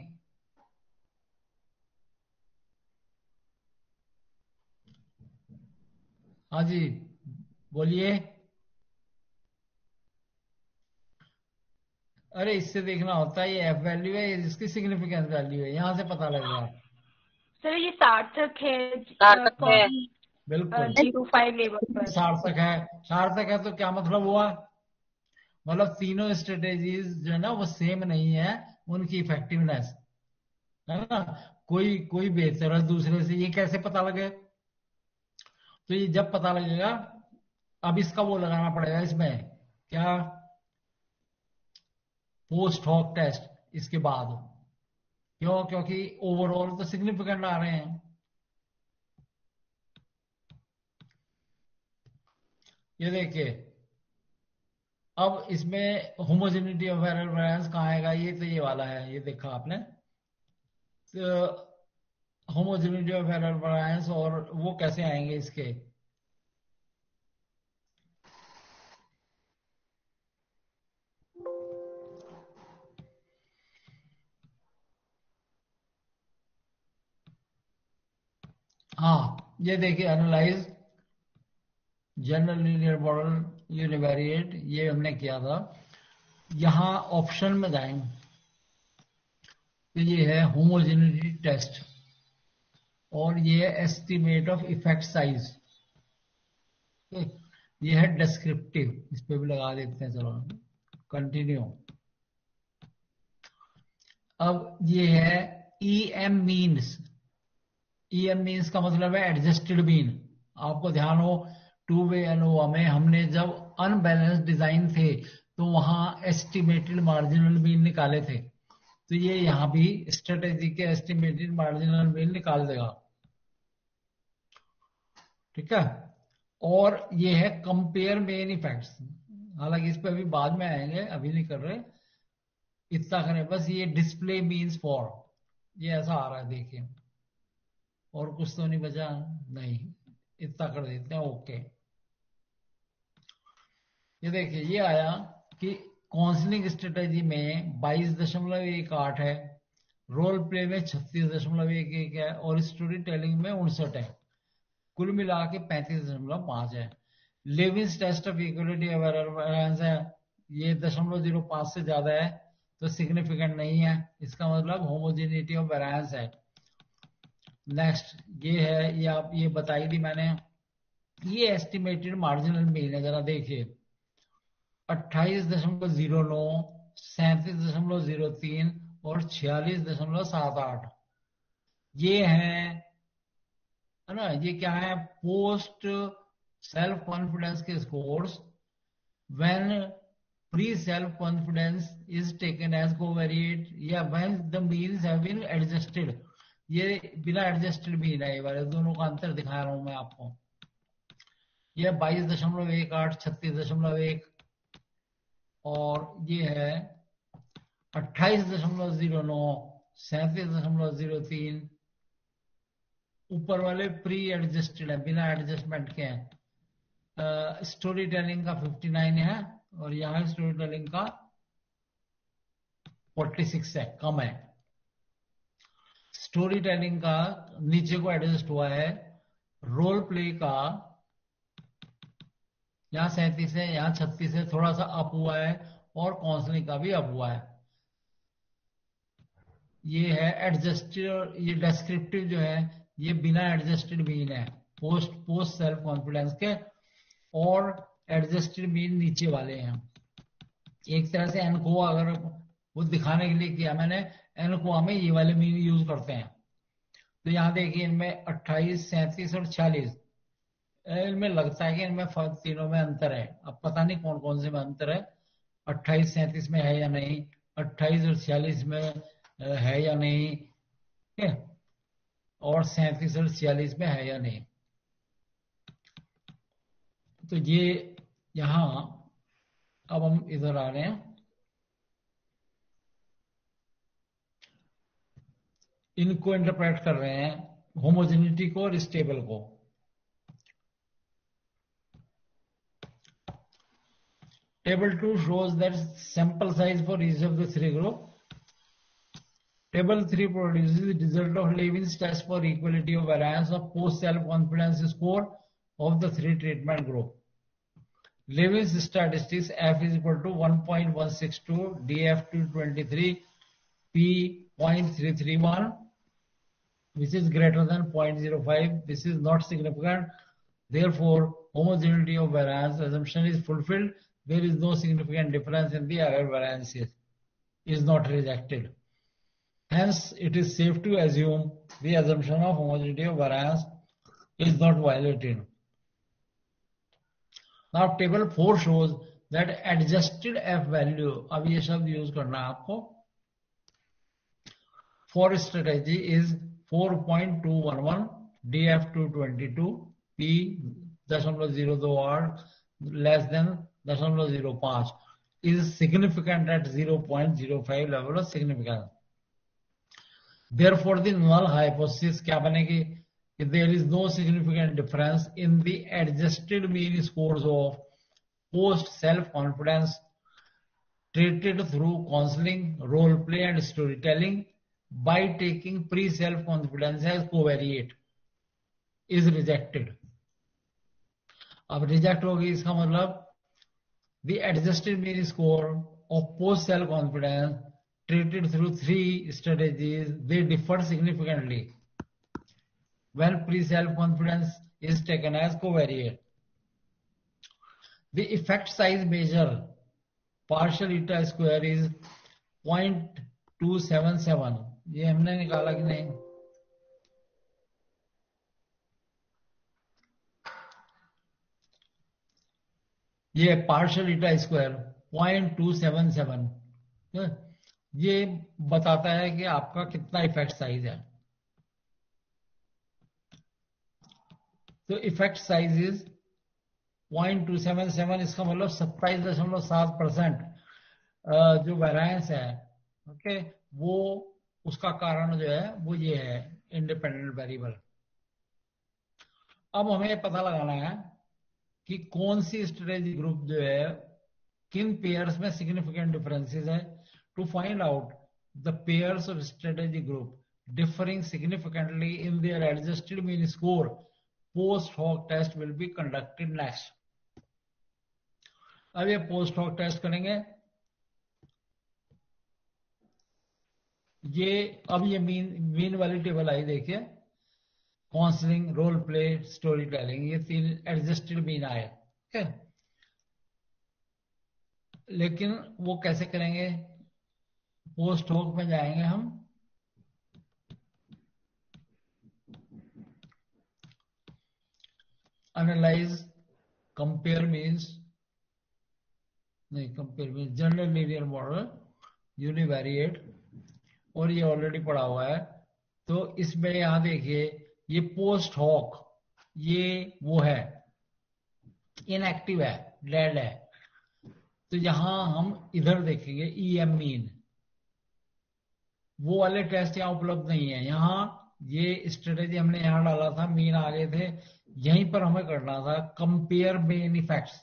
हाँ जी बोलिए। अरे इससे देखना होता है ये एफ वैल्यू है, ये इसकी सिग्निफिकेंस वैल्यू है, यहाँ से पता लगेगा। सर ये सार्थक है सार्थक है। बिल्कुल 0.05 लेवल पर। सार्थक है। सार्थक है तो क्या मतलब हुआ, मतलब तीनों स्ट्रेटेजीज जो है ना वो सेम नहीं है उनकी इफेक्टिवनेस, है ना, कोई कोई बेहतर है दूसरे से, ये कैसे पता लगे? तो ये जब पता लगेगा, अब इसका वो लगाना पड़ेगा इसमें क्या, पोस्ट हॉक टेस्ट इसके बाद। क्यों? क्योंकि ओवरऑल तो सिग्निफिकेंट आ रहे हैं। ये देखिए अब इसमें होमोजेनिटी ऑफ एरर वेरिएंस कहाँ आएगा, ये तो ये वाला है, ये देखा आपने, तो होमोजेनिटी ऑफ एरर वेरिएंस, और वो कैसे आएंगे इसके, हाँ ये देखिए analyse general linear model univariate, ये हमने किया था। यहां ऑप्शन में जाएंगे तो ये है होमोजेनिटी टेस्ट, और ये है एस्टिमेट ऑफ इफेक्ट साइज, ये है डिस्क्रिप्टिव, इस पे भी लगा देते हैं, चलो कंटिन्यू। अब ये है EM मीन्स, EM मीन्स का मतलब है एडजस्टेड मीन। आपको ध्यान हो 2 वे एनोवा में हमने जब अनबैलेंस्ड डिजाइन थे तो वहां एस्टिमेटेड मार्जिनल मीन निकाले थे, तो ये यहां भी स्ट्रेटेजी के एस्टिमेटेड मार्जिनल मीन निकाल देगा, ठीक है। और ये है कंपेयर मेन इफेक्ट्स, हालांकि इस पे अभी बाद में आएंगे, अभी नहीं कर रहे, इतना करें बस। ये डिस्प्ले मीन्स फॉर, ये ऐसा आ रहा है देखिए, और कुछ तो नहीं बचा, नहीं, इतना कर देते हैं, ओके। ये देखिए ये आया कि काउंसलिंग स्ट्रेटेजी में 22.18 है, रोल प्ले में 36.11 है, और स्टोरी टेलिंग में 59 है, कुल मिला के 35.5 है। Levene's test of equality of error variance है, ये 0.05 से ज्यादा है तो सिग्निफिकेंट नहीं है, इसका मतलब होमोजेनिटी ऑफ वेरिएंस है। नेक्स्ट ये है, ये आप ये बताई थी मैंने, ये एस्टिमेटेड मार्जिनल मीन है, जरा देखिए 28.09, 37.03 और 46.78, ये है ना, ये क्या है, पोस्ट सेल्फ कॉन्फिडेंस के scores when pre self confidence is taken as covariate, या when the means have been adjusted, ये बिना एडजस्टेड मीन है, ये वाले दोनों का अंतर दिखा रहा हूं मैं आपको। ये 22.18, 36.1, और ये है 28.09, 37.03, ऊपर वाले प्री एडजस्टेड है, बिना एडजस्टमेंट के हैं। स्टोरी टेलिंग का 59 है, और यहां स्टोरी टेलिंग का 46 है, कम है। स्टोरी टेलिंग का नीचे को एडजस्ट हुआ है, रोल प्ले का यहाँ 37 है, यहाँ 36 है, थोड़ा सा अप हुआ है, और काउंसलिंग का भी अप हुआ है। ये है एडजस्टेड, ये डिस्क्रिप्टिव जो है ये बिना एडजस्टेड मीन है, पोस्ट सेल्फ कॉन्फिडेंस के, और एडजस्टेड मीन नीचे वाले हैं। एक तरह से एनकोआ अगर वो दिखाने के लिए किया मैंने, एनकोआ में ये वाले मीन यूज करते हैं। तो यहाँ देखिए इनमें 28, 37 और 46, इनमें लगता है कि इनमें तीनों में अंतर है, अब पता नहीं कौन कौन से में अंतर है, 28, 37 में है या नहीं, 28 और 46 में है या नहीं, ठीक है, और 37 और 46 में है या नहीं। तो ये यहां, अब हम इधर आ रहे हैं, इनको इंटरप्रेट कर रहे हैं, होमोजेनिटी को और स्टेबल को। Table 2 shows that sample size for each of the three group. Table 3 produces the result of Levin's test for equality of variance of post self confidence score of the three treatment group. Lewis statistics F is equal to 1.162, DF 223, P 0.331, which is greater than 0.05. This is not significant. Therefore, homogeneity of variance assumption is fulfilled. There is no significant difference in the error variances. Is not rejected. Hence, it is safe to assume the assumption of homogeneity of variance is not violated. Now, table 4 shows that adjusted F value, अब ये शब्द यूज करना है आपको, for strategy is 4.211, DF 222, P 0.028 less than 0.05 is significant at 0.05 level of significance. Therefore, the null hypothesis क्या बनेगी? There is no significant difference in the adjusted mean scores of post self-confidence treated through counseling, role play and storytelling by taking pre-self-confidence as covariate is rejected. अब reject होगी इसका मतलब the adjusted mean score of post self-confidence treated through 3 strategies, they differ significantly when pre-self-confidence is taken as covariate. The effect size measure partial eta square is 0.277. ये हमने निकाला कि नहीं? ये पार्शियल ईटा स्क्वायर 0.277 ये बताता है कि आपका कितना इफेक्ट साइज है. तो इफेक्ट साइज इज 0.277. इसका मतलब 27.7% जो वेरिएंस है, ओके, वो उसका कारण जो है वो ये है इंडिपेंडेंट वेरिएबल. अब हमें पता लगाना है कि कौन सी स्ट्रेटेजी ग्रुप जो है किन पेयर्स में सिग्निफिकेंट डिफरेंसेस है. To find out the pairs of strategy group differing significantly in their adjusted mean score, post hoc test will be conducted next. अब ये पोस्ट हॉक टेस्ट करेंगे. अब ये मीन वाली टेबल आई देखिए, counselling, role play, story telling, ये 3 एडजस्टेड मीन आए. ठीक है, लेकिन वो कैसे करेंगे? पोस्ट हॉक में जाएंगे हम, एनालाइज, कंपेयर मीन्स नहीं, compare means general linear model, univariate, और ये ऑलरेडी पढ़ा हुआ है. तो इसमें यहां देखिए ये पोस्ट हॉक, ये वो है इनएक्टिव है, डेड है. तो यहां हम इधर देखेंगे ईएम मीन, वो वाले टेस्ट यहां उपलब्ध नहीं है. यहां ये स्ट्रेटेजी हमने यहां डाला था, मीन आ गए थे, यहीं पर हमें करना था कंपेयर मीन इफेक्ट्स.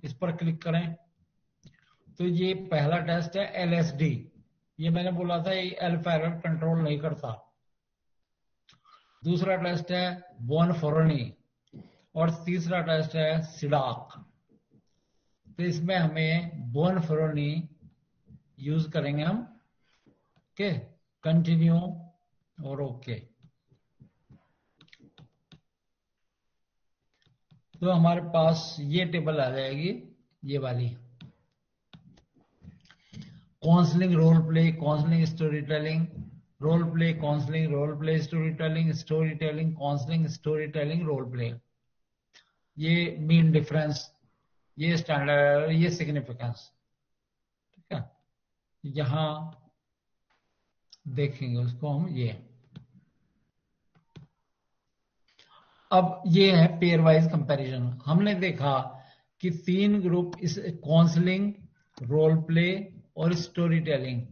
इस पर क्लिक करें तो ये पहला टेस्ट है एलएसडी. ये मैंने बोला था ये अल्फा एरर कंट्रोल नहीं करता. दूसरा टेस्ट है बोनफोरनी और तीसरा टेस्ट है सिडाक. तो इसमें हमें बोनफोरनी यूज करेंगे हम. ओके, कंटिन्यू और ओके. तो हमारे पास ये टेबल आ जाएगी, ये वाली counselling, role play, counselling, story telling, role play, counselling, role play, story telling, story telling, counselling, story telling, role play. ये मीन डिफरेंस, ये स्टैंडर्ड, ये सिग्निफिकेंस. ठीक है, यहां देखेंगे उसको हम. ये अब ये है पेयर वाइज कंपैरिजन. हमने देखा कि 3 ग्रुप, इस काउंसलिंग, रोल प्ले और स्टोरी टेलिंग,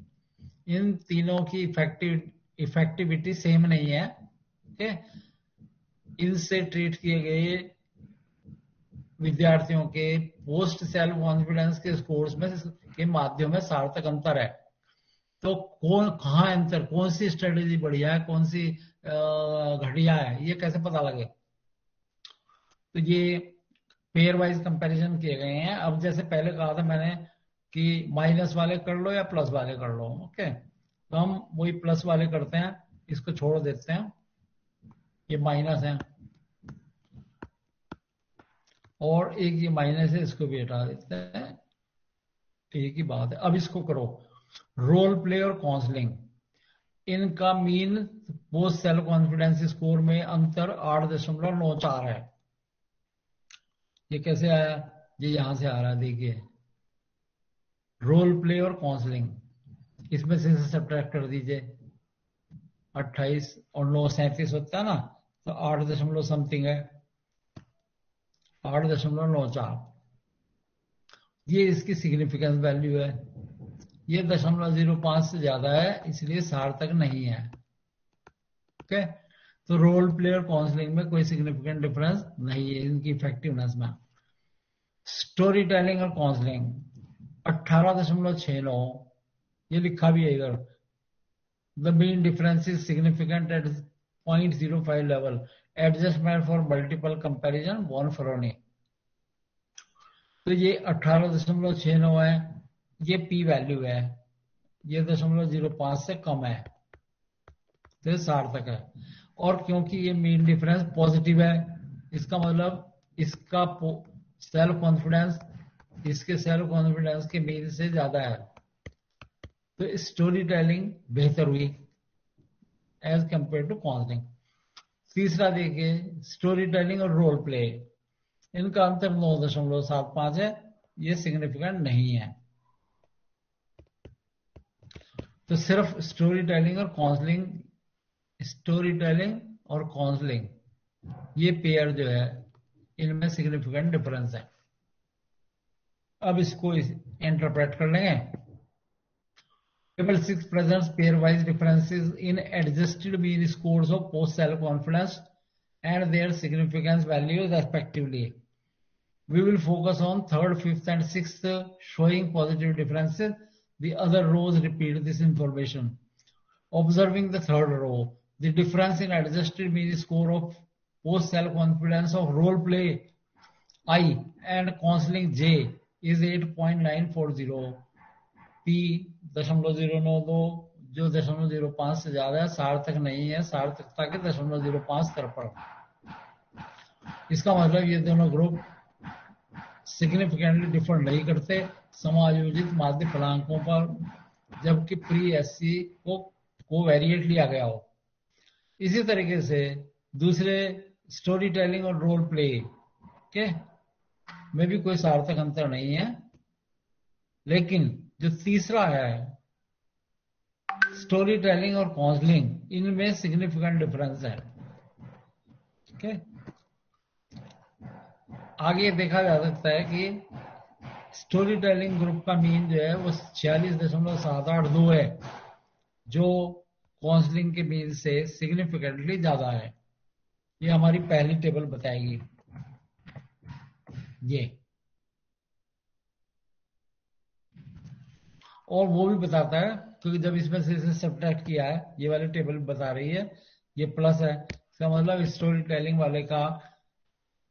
इन तीनों की इफेक्टिविटी सेम नहीं है. ओके, इनसे ट्रीट किए गए विद्यार्थियों के पोस्ट सेल्फ कॉन्फिडेंस के स्कोर्स में के माध्यम में सार्थक अंतर है. तो कहां अंतर, कौन सी स्ट्रेटेजी बढ़िया है, कौन सी घटिया है, ये कैसे पता लगे? तो ये पेयर वाइज कंपैरिजन किए गए हैं। अब जैसे पहले कहा था मैंने कि माइनस वाले कर लो या प्लस वाले कर लो, ओके, तो हम वही प्लस वाले करते हैं, इसको छोड़ देते हैं, ये माइनस है और एक ये माइनस है, इसको भी हटा देते हैं, ठीक ही बात है। अब इसको करो रोल प्ले और काउंसलिंग, इनका mean post self confidence score में अंतर 8.94 है। ये कैसे आया? ये यहां से आ रहा है, देखिए रोल प्ले और काउंसलिंग, इसमें से सब्ट्रैक्ट कर दीजिए, 28 और 9 37 होता है ना, तो 8 दशमलव समथिंग है, 8.94, ये इसकी सिग्निफिकेंस वैल्यू है। ये 0.05 से ज्यादा है, इसलिए सार्थक नहीं है, ओके। तो रोल प्ले और काउंसलिंग में कोई सिग्निफिकेंट डिफरेंस नहीं है इनकी इफेक्टिवनेस में। स्टोरी टेलिंग और काउंसलिंग 18.69, ये लिखा भी है इधर, the mean difference is significant at 0.05 level, adjustment for multiple comparison Bonferroni। तो ये 18.69 है, ये पी वैल्यू है, ये 0.05 से कम है, तो सार्थक है। और क्योंकि ये मीन डिफरेंस पॉजिटिव है, इसका मतलब इसका सेल्फ कॉन्फिडेंस इसके सेल्फ कॉन्फिडेंस के मीन से ज्यादा है, तो स्टोरी टेलिंग बेहतर हुई एज कंपेयर टू काउंसलिंग। तीसरा देखिए स्टोरी टेलिंग और रोल प्ले, इनका अंतर 9.75 है, ये सिग्निफिकेंट नहीं है। तो सिर्फ स्टोरी टेलिंग और काउंसलिंग, स्टोरी टेलिंग और काउंसलिंग, ये पेयर जो है इनमें सिग्निफिकेंट डिफरेंस है। अब इसको इंटरप्रेट कर लेंगे। Table 6 presents pairwise differences in adjusted mean scores of post self-confidence and their significance values respectively. We will focus on 3rd, 5th and 6th showing positive differences. The other rows repeat this information. Observing the 3rd row, the difference in adjusted mean score of post self-confidence of role play I and counseling J is 8.940. P 0.092 जो 0.05 से ज्यादा है, सार्थक नहीं है, सार्थकता के 0.05 स्तर पर। इसका मतलब ये दोनों ग्रुप सिग्निफिकेंटली डिफर नहीं करते समायोजित माध्य फलांकों पर, जबकि प्री एससी को वेरिएट लिया गया हो। इसी तरीके से दूसरे स्टोरी टेलिंग और रोल प्ले के में भी कोई सार्थक अंतर नहीं है, लेकिन जो तीसरा है स्टोरी टेलिंग और काउंसलिंग, इनमें सिग्निफिकेंट डिफरेंस है, ओके। आगे देखा जा सकता है कि स्टोरी टेलिंग ग्रुप का मीन जो है वो 46.782 है, जो काउंसलिंग के मीन से सिग्निफिकेंटली ज्यादा है। ये हमारी पहली टेबल बताएगी ये, और वो भी बताता है क्योंकि जब इसमें से इसे सब्ट्रैक्ट किया है, ये वाली टेबल बता रही है ये प्लस है, इसका मतलब स्टोरी टेलिंग वाले का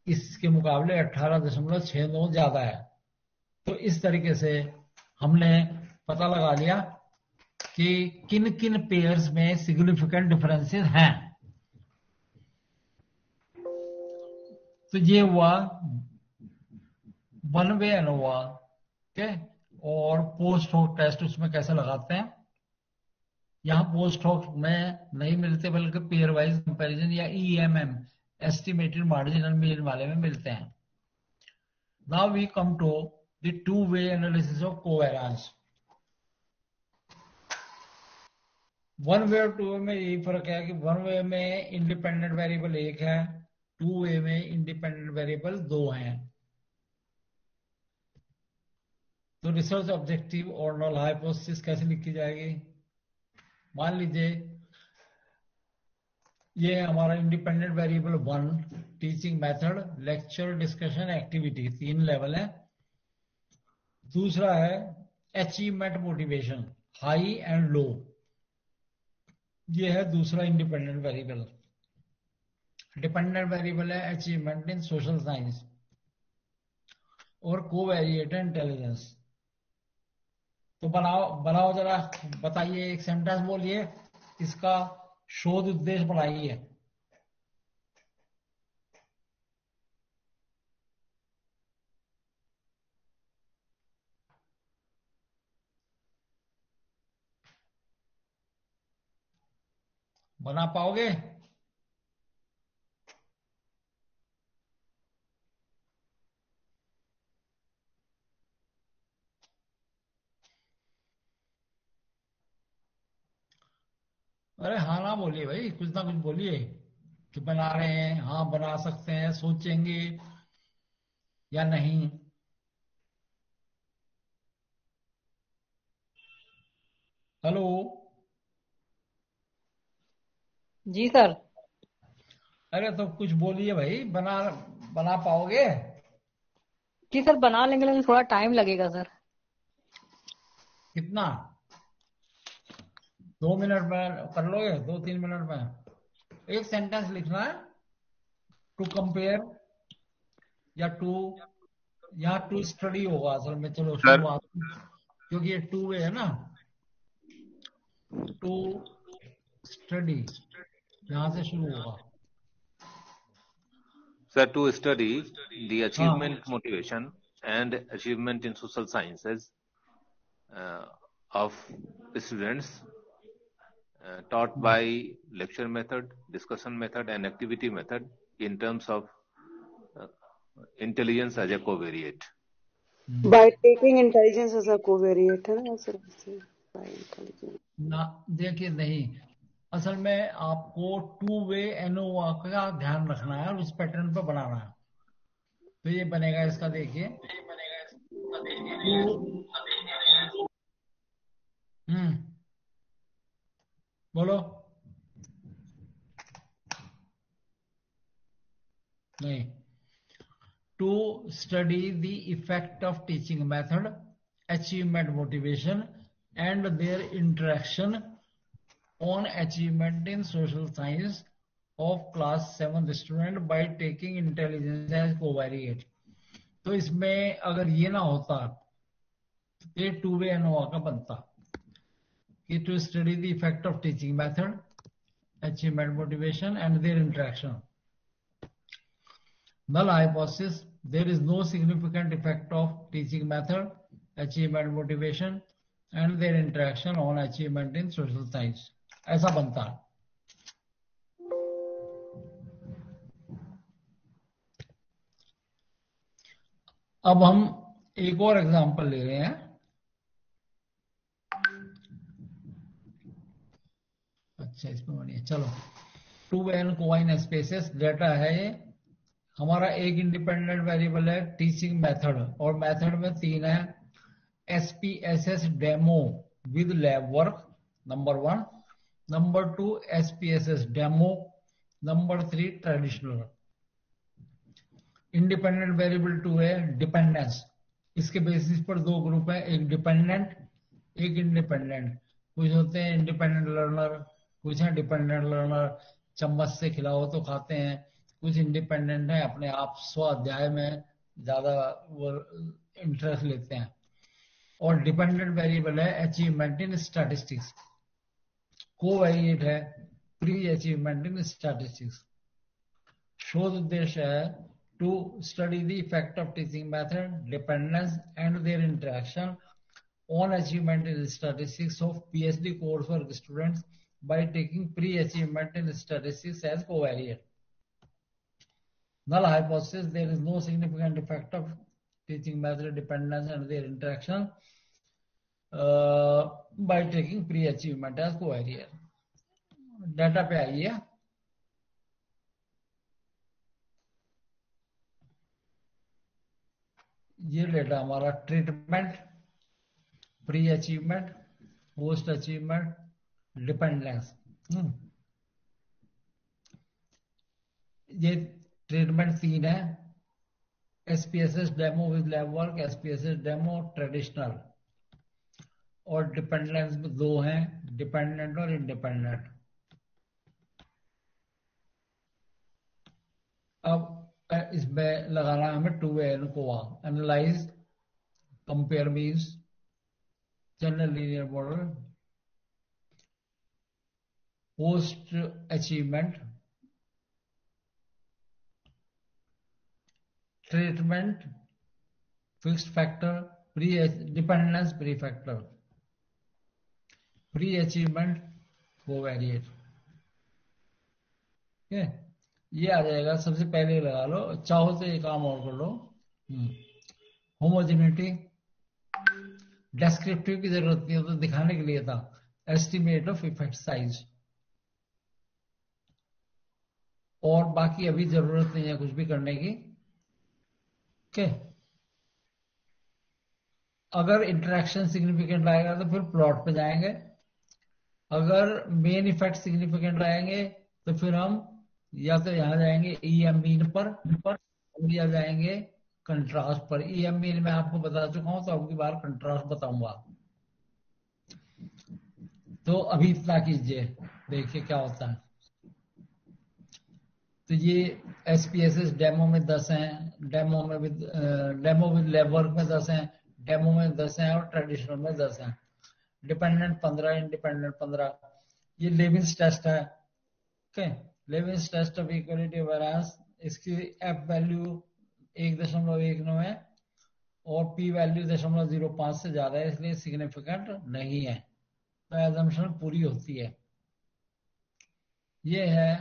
इसके मुकाबले 18.69 ज्यादा है। तो इस तरीके से हमने पता लगा लिया कि किन किन पेयर्स में सिग्निफिकेंट डिफरेंसेस हैं। तो ये हुआ वन वे एनोवा के, और पोस्ट हॉक टेस्ट उसमें कैसे लगाते हैं। यहां पोस्ट हॉक में नहीं मिलते बल्कि पेयर वाइज कंपैरिजन या EMM एस्टिमेटेड मार्जिनल मीन वाले में मिलते हैं। Now we come to the two way analysis of covariance. One way और टू वे में यही फर्क है कि वन वे में इंडिपेंडेंट वेरिएबल एक है, टू वे में इंडिपेंडेंट वेरिएबल 2 हैं। तो रिसर्च ऑब्जेक्टिव और नल हाइपोथेसिस कैसे लिखी जाएगी? मान लीजिए ये हमारा independent variable 1 teaching method, lecture, discussion, activity, 3 level है। दूसरा है achievement motivation, high and low, ये है दूसरा इंडिपेंडेंट वेरिएबल। डिपेंडेंट वेरिएबल है अचीवमेंट इन सोशल साइंस, और कोवेरिएट इंटेलिजेंस। तो बनाओ बनाओ जरा, बताइए, एक सेंटेंस बोलिए, इसका शोध उद्देश्य बनाइए। बना पाओगे? अरे हाँ ना बोलिए भाई, कुछ ना कुछ बोलिए कि बना रहे हैं, हाँ बना सकते हैं, सोचेंगे या नहीं। हेलो। जी सर। अरे तो कुछ बोलिए भाई, बना बना पाओगे? जी सर बना लेंगे, लेकिन थोड़ा टाइम लगेगा सर। कितना? 2 मिनट में कर लोगे? 2-3 मिनट में एक सेंटेंस लिखना है, टू कंपेयर या टू, यहाँ टू स्टडी होगा असल में। चलो सर शुरुआत, क्योंकि ये टू वे है ना, टू स्टडी यहाँ से शुरू होगा। sir, to study the हाँ achievement, motivation and achievement in social sciences of students taught by lecture method, discussion method and activity method in terms of intelligence as a covariate. By taking intelligence as a covariate है ना सर? by intelligence ना, देखिए नहीं, असल में आपको टू वे एनोवा का ध्यान रखना है और उस पैटर्न पर बनाना है। तो ये बनेगा इसका, देखिए बोलो। नहीं, to study the effect of teaching method, achievement, motivation and their interaction on achievement in social science of class 7 student by taking intelligence as covariate। तो इसमें अगर ये ना होता तो ये टू वे एनोवा का बनता कि to study the effect of teaching method, achievement, motivation and their interaction. null hypothesis, there is no significant effect of teaching method, achievement, motivation and their interaction on achievement in social science। ऐसा बनता है। अब हम एक और एग्जांपल ले रहे हैं। अच्छा इसमें बढ़िया, चलो। टू एन कोआइन स्पेसेस डाटा है ये हमारा। एक इंडिपेंडेंट वेरिएबल है टीचिंग मेथड, और मेथड में 3 है। SPSS demo with lab work number 1, number 2 SPSS demo, number 3 traditional. Independent variable 2 है डिपेंडेंस। इसके बेसिस पर 2 ग्रुप है, एक डिपेंडेंट एक इंडिपेंडेंट। कुछ होते हैं इंडिपेंडेंट लर्नर, कुछ है डिपेंडेंट लर्नर, चम्मच से खिलाओ तो खाते हैं। कुछ इंडिपेंडेंट है, अपने आप स्वाध्याय में ज्यादा वो इंटरेस्ट लेते हैं। और डिपेंडेंट वेरिएबल है अचीवमेंट इन स्टैटिस्टिक्स, कोवेरिएट है प्री अचीवमेंट इन स्टैटिस्टिक्स। शोध उद्देश्य है to study the effect of teaching method, dependence and their interaction on achievement in statistics of PhD coursework students by taking pre-achievement in statistics as covariate. Null hypothesis, there is no significant effect of teaching method, dependence and their interaction by taking pre-achievement as covariate. Data पे आइए। ये डाटा हमारा treatment, pre achievement, post achievement, dependence. ये ट्रीटमेंट 3 है, SPSS demo with lab work, SPSS demo, traditional. और डिपेंडेंस में 2 हैं, डिपेंडेंट और इंडिपेंडेंट। अब इसमें लगाना है हमें 2A ANCOVA. Analyze compare means general linear model, post achievement, treatment, fixed factor, pre dependence, pre factor, pre achievement, covariate. ठीक है, ये आ जाएगा। सबसे पहले लगा लो, चाहो तो ये काम और कर लो। होमोजेनिटी, डेस्क्रिप्टिव की जरूरत नहीं है, तो दिखाने के लिए था। एस्टिमेट ऑफ इफेक्ट साइज, और बाकी अभी जरूरत नहीं है कुछ भी करने की। ओके, अगर इंटरेक्शन सिग्निफिकेंट आएगा तो फिर प्लॉट पे जाएंगे। अगर मेन इफेक्ट सिग्निफिकेंट आएंगे तो फिर हम या तो यहां जाएंगे EM मीन पर, या जाएंगे कंट्रास्ट पर। EM मीन मैं आपको बता चुका हूं, तो अब की बार कंट्रास्ट बताऊंगा। तो अभी इतना कीजिए, देखिए क्या होता है। तो ये SPSS डेमो में 10 हैं, डेमो विद लैब वर्क में 10 हैं, डेमो में 10 हैं, और ट्रेडिशनल में 10 हैं। Dependent 15, independent 15। ये लेविन्स टेस्ट है। Okay, Levene's test of equality variance, इसकी F वैल्यू 1.19 है और P वैल्यू 0.05 से ज्यादा है, इसलिए सिग्निफिकेंट नहीं है। तो एजम्पशन पूरी होती है। ये है,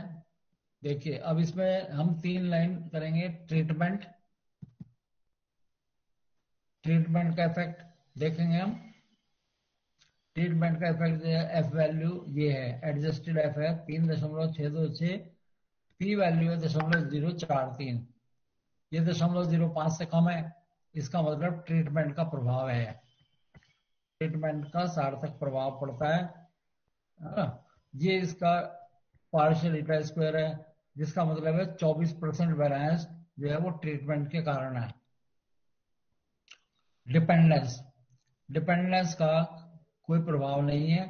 देखिए अब इसमें हम 3 लाइन करेंगे। ट्रीटमेंट, ट्रीटमेंट का इफेक्ट देखेंगे हम। ट्रीटमेंट का इफेक्ट जो है, F वैल्यू ये है, एडजस्टेड F है 3.626, P वैल्यू है 0.043, ये 0.05 से कम है। इसका मतलब ट्रीटमेंट का प्रभाव है, ट्रीटमेंट का सार्थक प्रभाव पड़ता है। ये इसका पार्शियल ईटा स्क्वायर है, जिसका मतलब है 24% वेरिएंस जो है वो ट्रीटमेंट के कारण है। डिपेंडेंस, डिपेंडेंस का कोई प्रभाव नहीं है,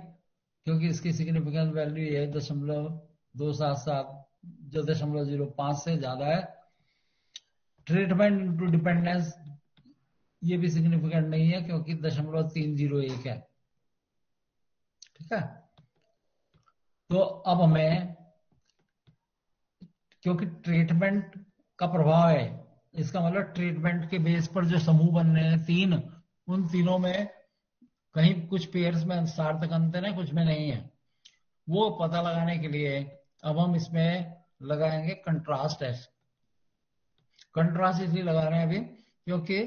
क्योंकि इसकी सिग्निफिकेंस वैल्यू ये 0.277 जो 0.05 से ज्यादा है। ट्रीटमेंट इनटू डिपेंडेंस ये भी सिग्निफिकेंट नहीं है, क्योंकि 0.301 है। ठीक है, तो अब हमें, क्योंकि ट्रीटमेंट का प्रभाव है, इसका मतलब ट्रीटमेंट के बेस पर जो समूह बन रहे हैं 3, उन तीनों में कहीं कुछ पेयर्स में सार्थक अंतर है, कुछ में नहीं है। वो पता लगाने के लिए अब हम इसमें लगाएंगे कंट्रास्ट टेस्ट। कंट्रास्ट इसलिए लगा रहे हैं अभी क्योंकि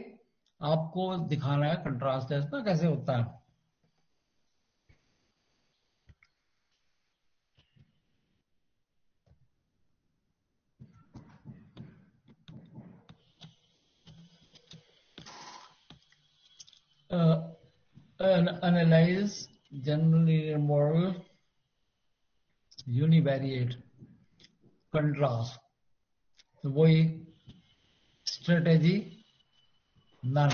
आपको दिखाना है कंट्रास्ट टेस्ट ना कैसे होता है। Analyze general linear model, univariate, contrast, तो वही स्ट्रेटेजी नन।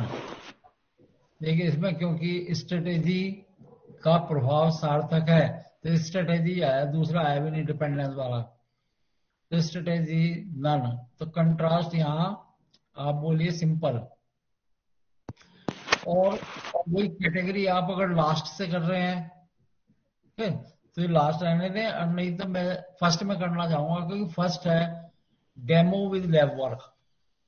देखिए इसमें क्योंकि स्ट्रेटेजी का प्रभाव सार्थक है, तो स्ट्रेटेजी आया, दूसरा आया भी नहीं डिपेंडेंस वाला, तो स्ट्रेटेजी नन। तो कंट्रास्ट यहां आप बोलिए सिंपल। और वही कैटेगरी आप अगर लास्ट से कर रहे हैं, ठीक है, तो ये लास्ट रहने दें, और नहीं तो मैं फर्स्ट में करना चाहूंगा, क्योंकि फर्स्ट है डेमो विद लैब वर्क,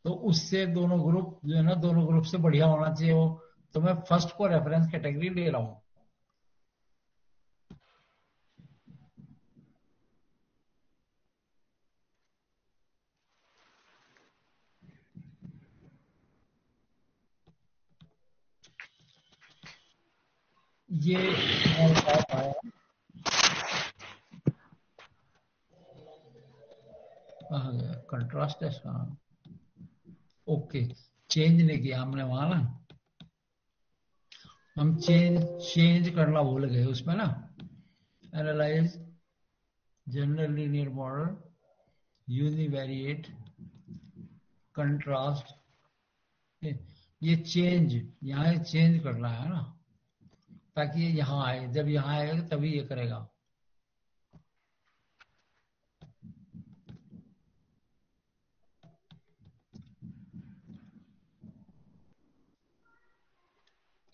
तो उससे दोनों ग्रुप जो है ना, दोनों ग्रुप से बढ़िया होना चाहिए वो। तो मैं फर्स्ट को रेफरेंस कैटेगरी ले रहा हूं। ये आया कहाँ गया कंट्रास्ट टेस्ट, कहाँ? ओके, चेंज नहीं किया हमने वहां ना, हम चेंज करना भूल गए उसमें ना। Analyse general linear model, univariate, contrast, ये चेंज यहाँ चेंज करना है ना, ताकि ये यहाँ आए। जब यहाँ आएगा तभी ये करेगा।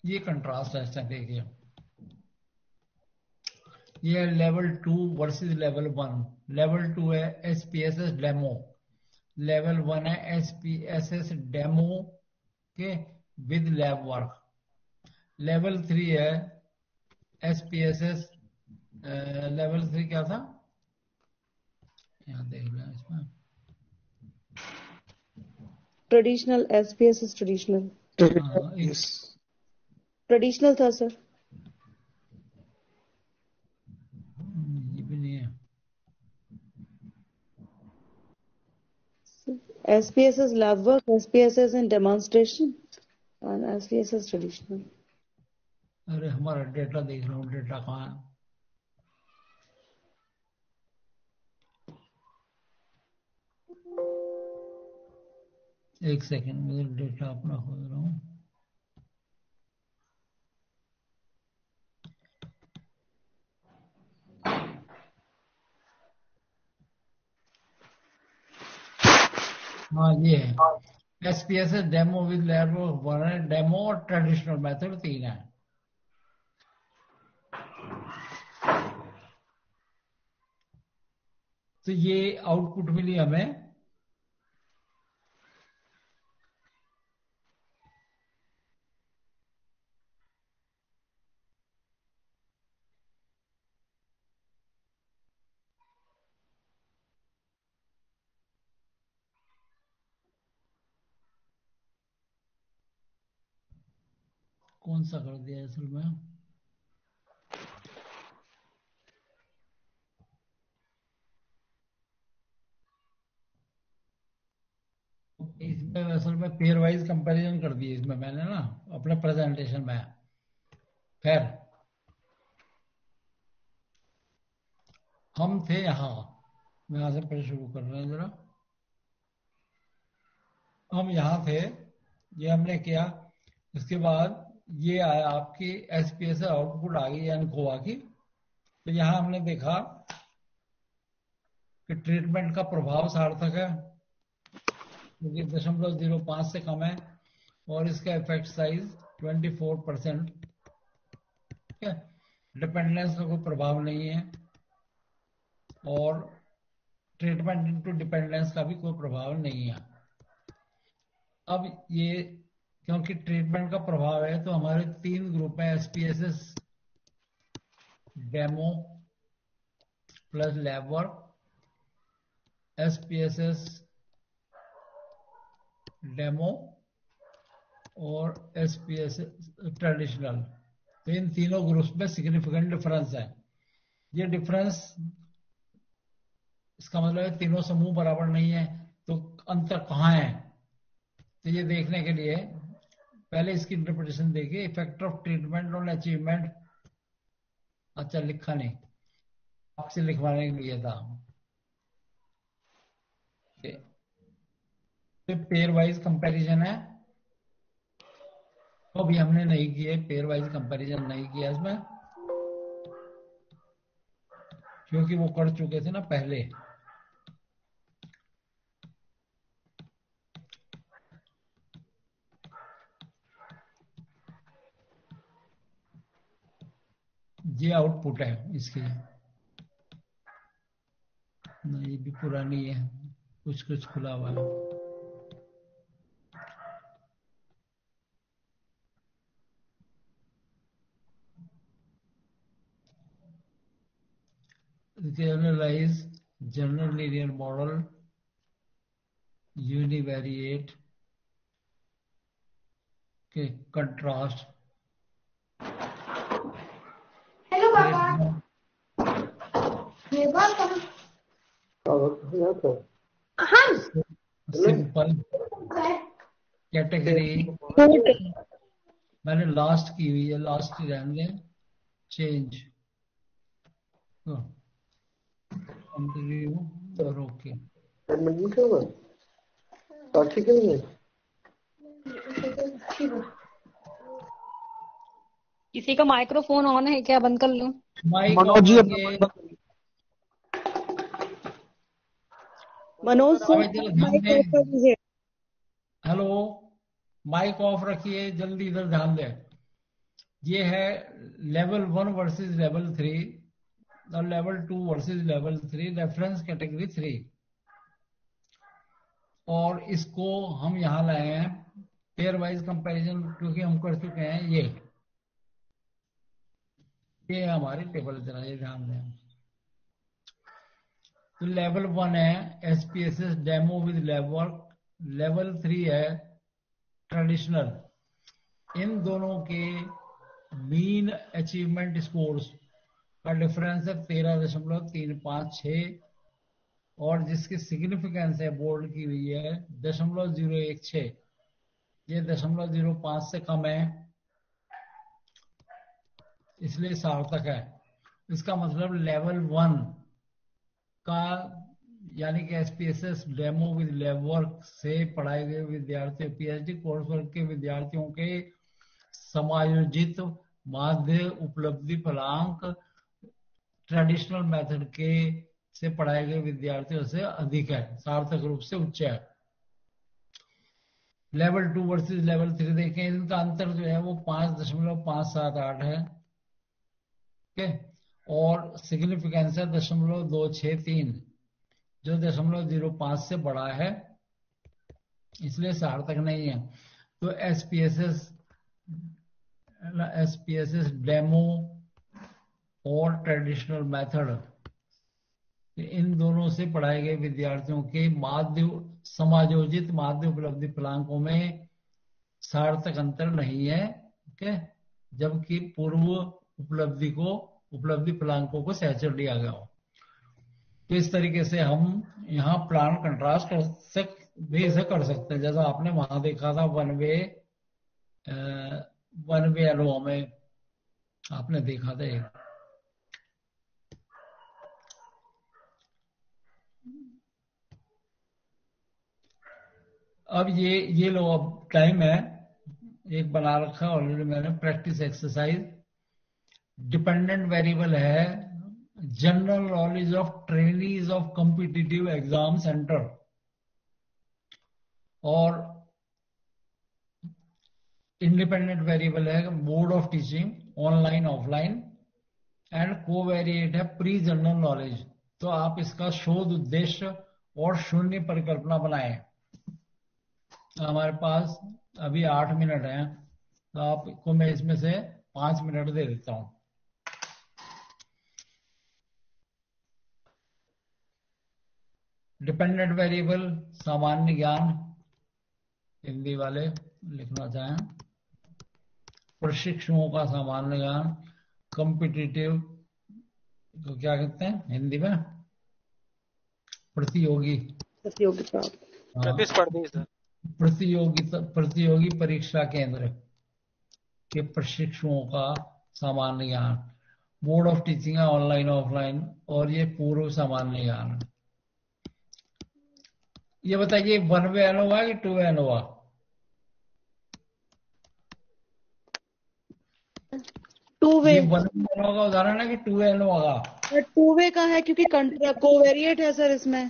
ये कंट्रास्ट टेस्ट है, देखिए ये लेवल 2 वर्सेस लेवल 1। लेवल 2 है SPSS डेमो, लेवल 1 है SPSS डेमो के विद लैब वर्क, लेवल 3 है SPSS लेवल 3 क्या था, यहाँ देख लें इसमें, ट्रेडिशनल SPSS ट्रेडिशनल ट्रेडिशनल था सर। ये भी नहीं है। SPSS lab work, SPSS in demonstration and SPSS traditional। अरे हमारा डेटा देख रहा हूँ, डेटा कहाँ है? एक सेकंड, मुझे डेटा अपना खोज रहा हूँ। हाँ ये है SPSS demo with lab work 1 है, डेमो और ट्रेडिशनल मेथड 3 है। तो ये आउटपुट मिली हमें कौन सा कर दिया असल में, इसमें असल में पेयर वाइज कंपैरिजन कर दिए इसमें मैंने ना अपने प्रेजेंटेशन में। खैर हम थे यहाँ, मैं यहाँ से पहले शुरू कर रहे हैं जरा। हम यहाँ थे, ये हमने किया, उसके बाद ये आया आपकी SPSS आउटपुट आ गई एनकोवा की। तो यहाँ हमने देखा कि ट्रीटमेंट का प्रभाव सार्थक है क्योंकि 0.05 से कम है और इसका इफेक्ट साइज 24%। ठीक है, डिपेंडेंस का कोई प्रभाव नहीं है और ट्रीटमेंट इनटू डिपेंडेंस का भी कोई प्रभाव नहीं है। अब ये क्योंकि ट्रीटमेंट का प्रभाव है तो हमारे 3 ग्रुप हैं, SPSS demo plus lab work, SPSS demo और SPSS ट्रेडिशनल। तो इन तीनों ग्रुप्स में सिग्निफिकेंट डिफरेंस है। ये डिफरेंस, इसका मतलब है तीनों समूह बराबर नहीं है, तो अंतर कहाँ है? तो ये देखने के लिए पहले इसकी इंटरप्रिटेशन देखिए। Effect of treatment on achievement, अच्छा लिखा नहीं, आपसे लिखवाने के लिए था। पेयर वाइज कंपैरिजन है, तो अभी हमने नहीं किए, पेयर वाइज कंपैरिजन नहीं किया इसमें क्योंकि वो कर चुके थे ना पहले। ये आउटपुट है इसकी, नहीं ये भी पुरानी है, कुछ कुछ खुला हुआ है। Analyze general linear model, univariate, okay, contrast. Hello पापा। हाँ सिंपल कैटेगरी मैंने लास्ट की हुई है, लास्ट ही रहने दें। चेंज और ओके। किसी का माइक्रोफोन ऑन है क्या? बंद कर लूं? Mike Manoj ji Manoj sir mike off कर दीजिए। हेलो, माइक ऑफ रखिए, जल्दी इधर ध्यान दें। ये है लेवल 1 वर्सेस लेवल 3 और level 2 versus level 3, reference category 3। और इसको हम यहाँ लाए हैं पेयर वाइज कंपैरिजन, क्योंकि हम कर चुके हैं ये हमारी टेबल जरा ये ध्यान दें। तो लेवल 1 है SPSS demo with lab work, level 3 है ट्रेडिशनल। इन दोनों के मीन अचीवमेंट स्कोर्स का डिफरेंस है 13.356 और जिसकी सिग्निफिकेंस है बोर्ड की हुई है 0.016। ये 0.05 से कम है, इसलिए सार्थक है। इसका मतलब लेवल 1 का यानी कि SPSS demo with lab work से पढ़ाए गए विद्यार्थियों, पीएचडी कोर्स वर्क के विद्यार्थियों के समायोजित माध्य उपलब्धि फलांक ट्रेडिशनल मेथड के से पढ़ाए गए विद्यार्थियों से अधिक है, सार्थक रूप से उच्च है। लेवल 2 वर्सेस लेवल 3 देखें, इनका अंतर जो है वो 5.578 है, ओके, और सिग्निफिकेंस है 263 जो 0.05 से बड़ा है, इसलिए सार्थक नहीं है। तो एसपीएसएस डेमो और ट्रेडिशनल मेथड इन दोनों से पढ़ाए गए विद्यार्थियों के माध्य समायोजित माध्य उपलब्धि फलांकों में सार्थक अंतर नहीं है, ओके, जबकि पूर्व उपलब्धि फलांकों को सहचर लिया गया हो। तो इस तरीके से हम यहाँ प्लान कंट्रास्ट भी इसे कर सकते हैं, जैसा आपने वहां देखा था वन वे एलो में आपने देखा था एक। अब ये लो, अब टाइम है एक बना रखा ऑलरेडी मैंने, प्रैक्टिस एक्सरसाइज। डिपेंडेंट वेरिएबल है general knowledge of trainees of competitive exam centre, और इंडिपेंडेंट वेरिएबल है mode of teaching online offline, and covariate है प्री जनरल नॉलेज। तो आप इसका शोध उद्देश्य और शून्य परिकल्पना बनाएं। हमारे पास अभी 8 मिनट हैं, तो आपको मैं इसमें से 5 मिनट दे देता हूं। डिपेंडेंट वेरिएबल सामान्य ज्ञान, हिंदी वाले लिखना चाहें, प्रशिक्षुओं का सामान्य ज्ञान, कॉम्पिटिटिव तो क्या कहते हैं हिंदी में, प्रतियोगिता प्रतिस्पर्धी सर। प्रतियोगी परीक्षा केंद्र के प्रशिक्षुओं का सामान्य ज्ञान, मोड ऑफ टीचिंग है ऑनलाइन ऑफलाइन, और ये पूर्व सामान्य ज्ञान है। ये बताइए 1 वे एनोवा कि 2 वे एनोवा? 2 वे। ये 1 वे एनोवा का उदाहरण है कि 2 वे एनोवा का? 2 वे का है क्योंकि कोवेरिएट है सर इसमें।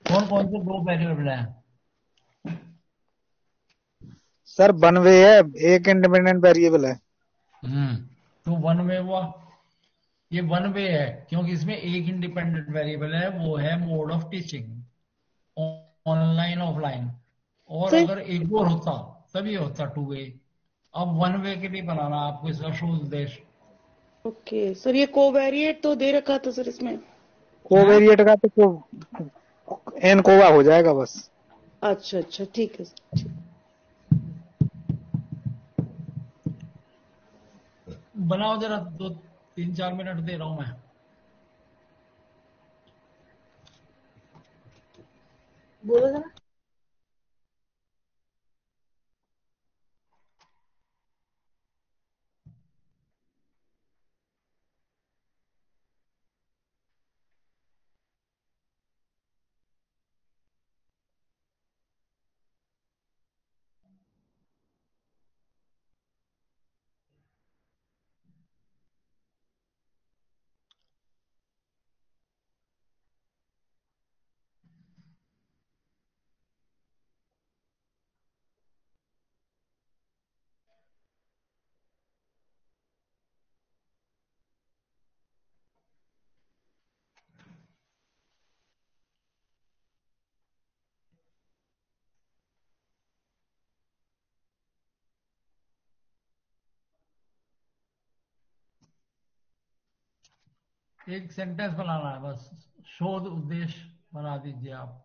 कौन कौन से 2 वेरिएबल हैं? सर 1 वे है, एक इंडिपेंडेंट वेरिएबल है। तो 1 वे हुआ, ये 1 वे है क्योंकि इसमें एक इंडिपेंडेंट वेरिएबल है, वो है mode of teaching online offline, और अगर एक और होता तभी होता 2 वे। अब 1 वे के लिए बनाना आपको इसका शोध उद्देश्य। ओके सर, ये कोवेरिएट तो दे रखा था सर इसमें। कोवेरिएट का तो एनकोवा हो जाएगा बस। अच्छा अच्छा ठीक है सर। बनाओ जरा, 2-3-4 मिनट दे रहा हूं मैं। बोलो जरा। एक सेंटेंस बनाना है बस, शोध उद्देश्य बना दीजिए आप।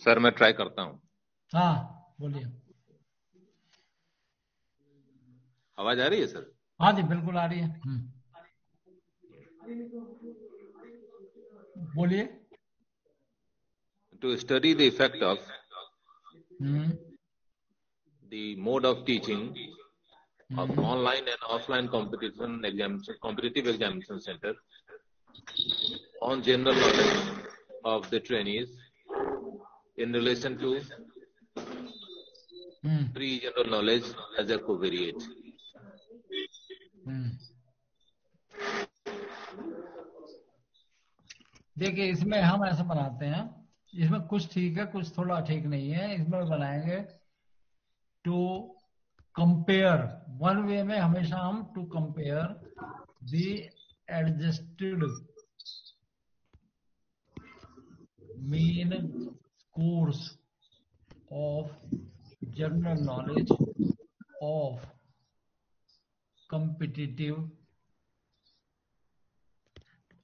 सर मैं ट्राई करता हूँ। हाँ बोलिए। आवाज आ रही है सर? हाँ जी बिल्कुल आ रही है। बोलिए। To study the effect of hmm the mode of teaching of hmm online and offline competitive examination center on general knowledge of the trainees in relation to pre-general knowledge as a covariate. देखिए इसमें हम ऐसा बनाते हैं, इसमें कुछ ठीक है कुछ थोड़ा ठीक नहीं है। इसमें बनाएंगे टू कंपेयर, वन वे में हमेशा हम to compare the adjusted mean scores of general knowledge of competitive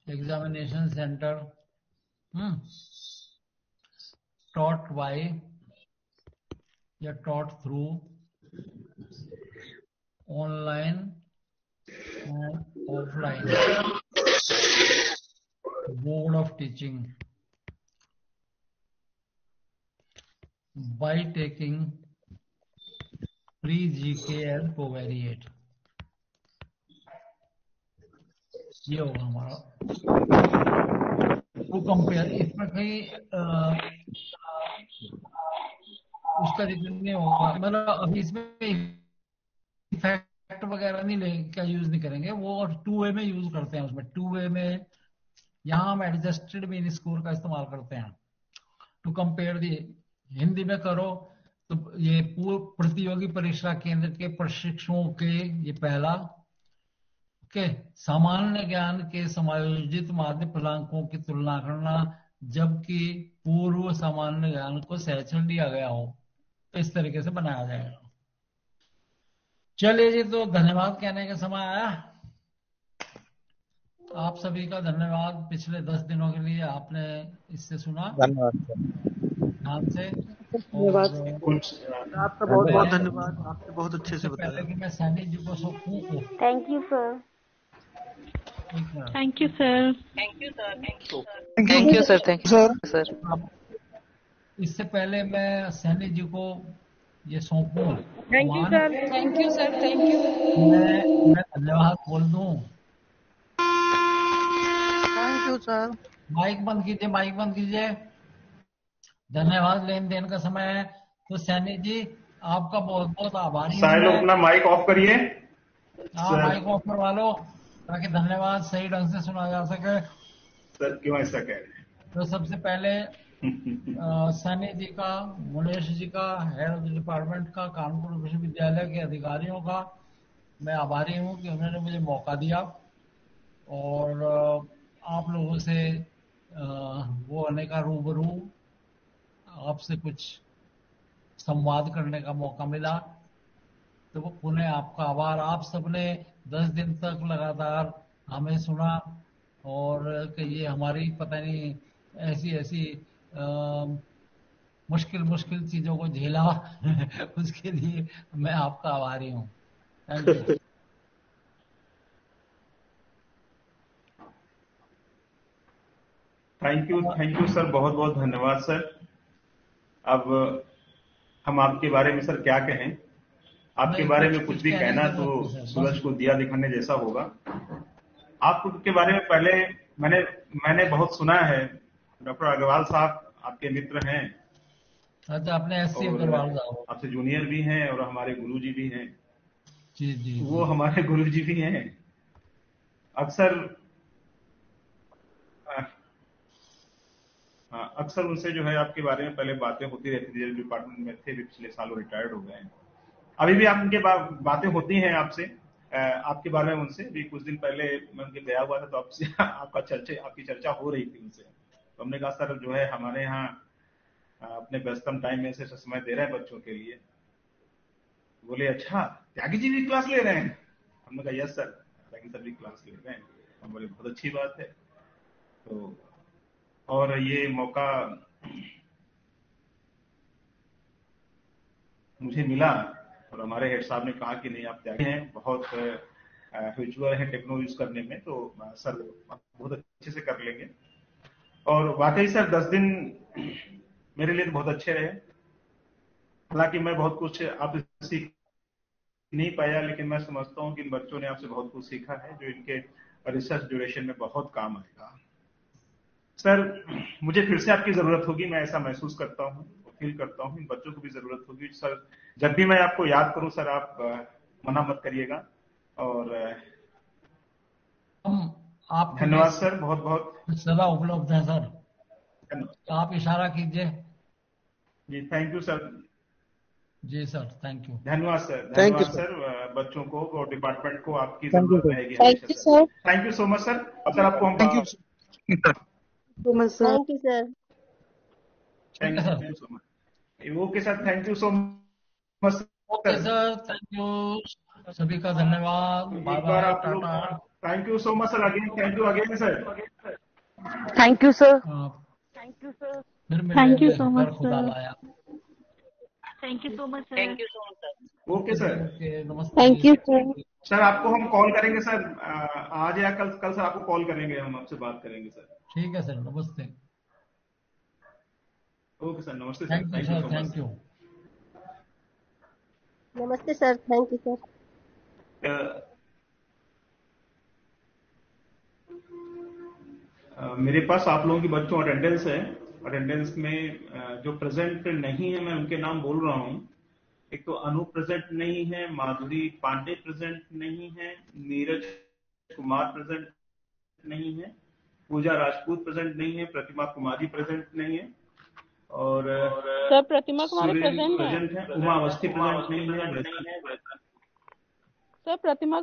examination center taught by या taught through online and offline mode of teaching by taking pre-GK and covariate। ये होगा हमारा टू कंपेयर। इसमें कहीं उसका जिक्र नहीं होगा, मतलब अभी इसमें इफेक्ट वगैरह का यूज नहीं करेंगे, वो टू वे में यूज करते हैं। उसमें टू वे में यहाँ हम एडजस्टेड मीन स्कोर का इस्तेमाल करते हैं टू कंपेयर दी। हिंदी में करो तो ये पूर्व प्रतियोगी परीक्षा केंद्र के प्रशिक्षुओं के, ये पहला के सामान्य ज्ञान के समायोजित माध्य फलांकों की तुलना करना, जबकि पूर्व सामान्य ज्ञान को सहचल दिया गया हो, तो इस तरीके से बनाया जाएगा। चलिए जी, तो धन्यवाद कहने का समय आया। आप सभी का धन्यवाद। पिछले 10 दिनों के लिए आपने इससे सुना धन्यवाद ध्यान से। धन्यवाद। आपका बहुत बहुत धन्यवाद, आपने बहुत अच्छे से पहले बताया। कि मैं सैनी जी को सौंपूं, thank you sir. Thank you sir. Thank you sir. Thank you sir. Thank you sir. इससे पहले मैं सैनी जी को ये सौंपूं, thank you sir. Thank you sir. Thank you. मैं धन्यवाद बोल दूं। Thank you sir. माइक बंद कीजिए, माइक बंद कीजिए। धन्यवाद लेन देन का समय है, तो सैनी जी आपका बहुत बहुत आभारी हूं। सारे लोग अपना माइक ऑफ करिए। हाँ माइक ऑफ करवा लो ताकि धन्यवाद सही ढंग से सुना जा सके। सर क्यों ऐसा कह रहे हैं? तो सबसे पहले सैनी जी का, मुनेश जी का, हेड ऑफ द डिपार्टमेंट का, कानपुर विश्वविद्यालय के अधिकारियों का मैं आभारी हूं कि उन्होंने मुझे मौका दिया और आप लोगों से वो होने का रूबरू आपसे कुछ संवाद करने का मौका मिला। तो वो पुनः आपका आभार। आप सबने 10 दिन तक लगातार हमें सुना और कि ये हमारी पता नहीं ऐसी ऐसी मुश्किल मुश्किल चीजों को झेला उसके लिए मैं आपका आभारी हूँ। Thank you. Thank you sir, बहुत बहुत धन्यवाद सर। अब हम आपके बारे में सर क्या कहें, आपके बारे में कुछ भी कहना तो सूरज को दिया दिखाने जैसा होगा। आपके बारे में पहले मैंने बहुत सुना है। डॉक्टर अग्रवाल साहब आपके मित्र हैं। अच्छा, अपने एससी अग्रवाल साहब आपसे जूनियर भी हैं और हमारे गुरुजी भी हैं। जी जी, वो हमारे गुरुजी भी हैं। अक्सर अक्सर उनसे जो है आपके बारे में पहले बातें होती रहती थी, जब डिपार्टमेंट में थे, भी पिछले साल वो रिटायर्ड हो गए हैं। अभी भी आप उनके बातें होती हैं आपसे, आपके बारे में उनसे भी। कुछ दिन पहले मैं उनके गया हुआ था तो आपसे आपकी चर्चा हो रही थी उनसे। तो हमने कहा सर जो है हमारे यहाँ अपने व्यस्तम टाइम में से समय दे रहे हैं बच्चों के लिए। बोले अच्छा त्यागी जी भी क्लास ले रहे हैं? हमने कहा यस सर, त्यागी सर भी क्लास ले रहे हैं। हम बोले बहुत अच्छी बात है। तो और ये मौका मुझे मिला और हमारे हेड साहब ने कहा कि नहीं आप त्यागी हैं, बहुत फ्यूचर है टेक्नोलॉजी यूज करने में, तो सर बहुत अच्छे से कर लेंगे। और वाकई सर 10 दिन मेरे लिए बहुत अच्छे रहे। हालांकि मैं बहुत कुछ आपसे सीख नहीं पाया, लेकिन मैं समझता हूं कि इन बच्चों ने आपसे बहुत कुछ सीखा है जो इनके रिसर्च ड्यूरेशन में बहुत काम आएगा। सर मुझे फिर से आपकी जरूरत होगी, मैं ऐसा महसूस करता हूं, फील करता हूं। इन बच्चों को भी जरूरत होगी सर। जब भी मैं आपको याद करूं सर, आप मना मत करिएगा। और हम आपके धन्यवाद सर, बहुत बहुत सदा उपलब्ध है सर, धन्यवाद। आप इशारा कीजिए। जी थैंक यू सर। जी सर थैंक यू। धन्यवाद सर, थैंक यू धन्यवाद सर। सर। बच्चों को और डिपार्टमेंट को आपकी थैंक यू जरूरत सर। रहेगी थैंक हमेशा you sir. Sir. Thank you so much sir. अब सर आपको हम thank you so much, sir. Thank you sir. Thank you so much. Okay sir, thank you so much okay sir, thank you सभी का, धन्यवाद। बाय एक बार बाय, आप लोग Tata. Thank you so much sir, again thank you again sir. Thank you, sir. फिर Thank you मिलेंगे so अगर much, खुदा sir. लाया। Thank you so much, sir. Okay sir. Okay नमस्ते। Thank you sir. सर आपको हम कॉल करेंगे सर, आज या कल सर आपको कॉल करेंगे, हम आपसे बात करेंगे सर। ठीक है सर, नमस्ते। ओके सर, नमस्ते sir, thank you thank you sir, so much thank you. नमस्ते सर, थैंक यू सर। मेरे पास आप लोगों की बच्चों अटेंडेंस है। अटेंडेंस में जो प्रेजेंट नहीं है मैं उनके नाम बोल रहा हूँ। एक तो अनु प्रेजेंट नहीं है, माधुरी पांडे प्रेजेंट नहीं है, नीरज कुमार प्रेजेंट नहीं है, पूजा राजपूत प्रेजेंट नहीं है, प्रतिमा कुमारी प्रेजेंट नहीं है, और सर प्रतिमा कुमारी सुरेश प्रेजेंट है। प्रेजेंट है, उमा अवस्थी प्रेजेंट नहीं है। सर प्रतिमा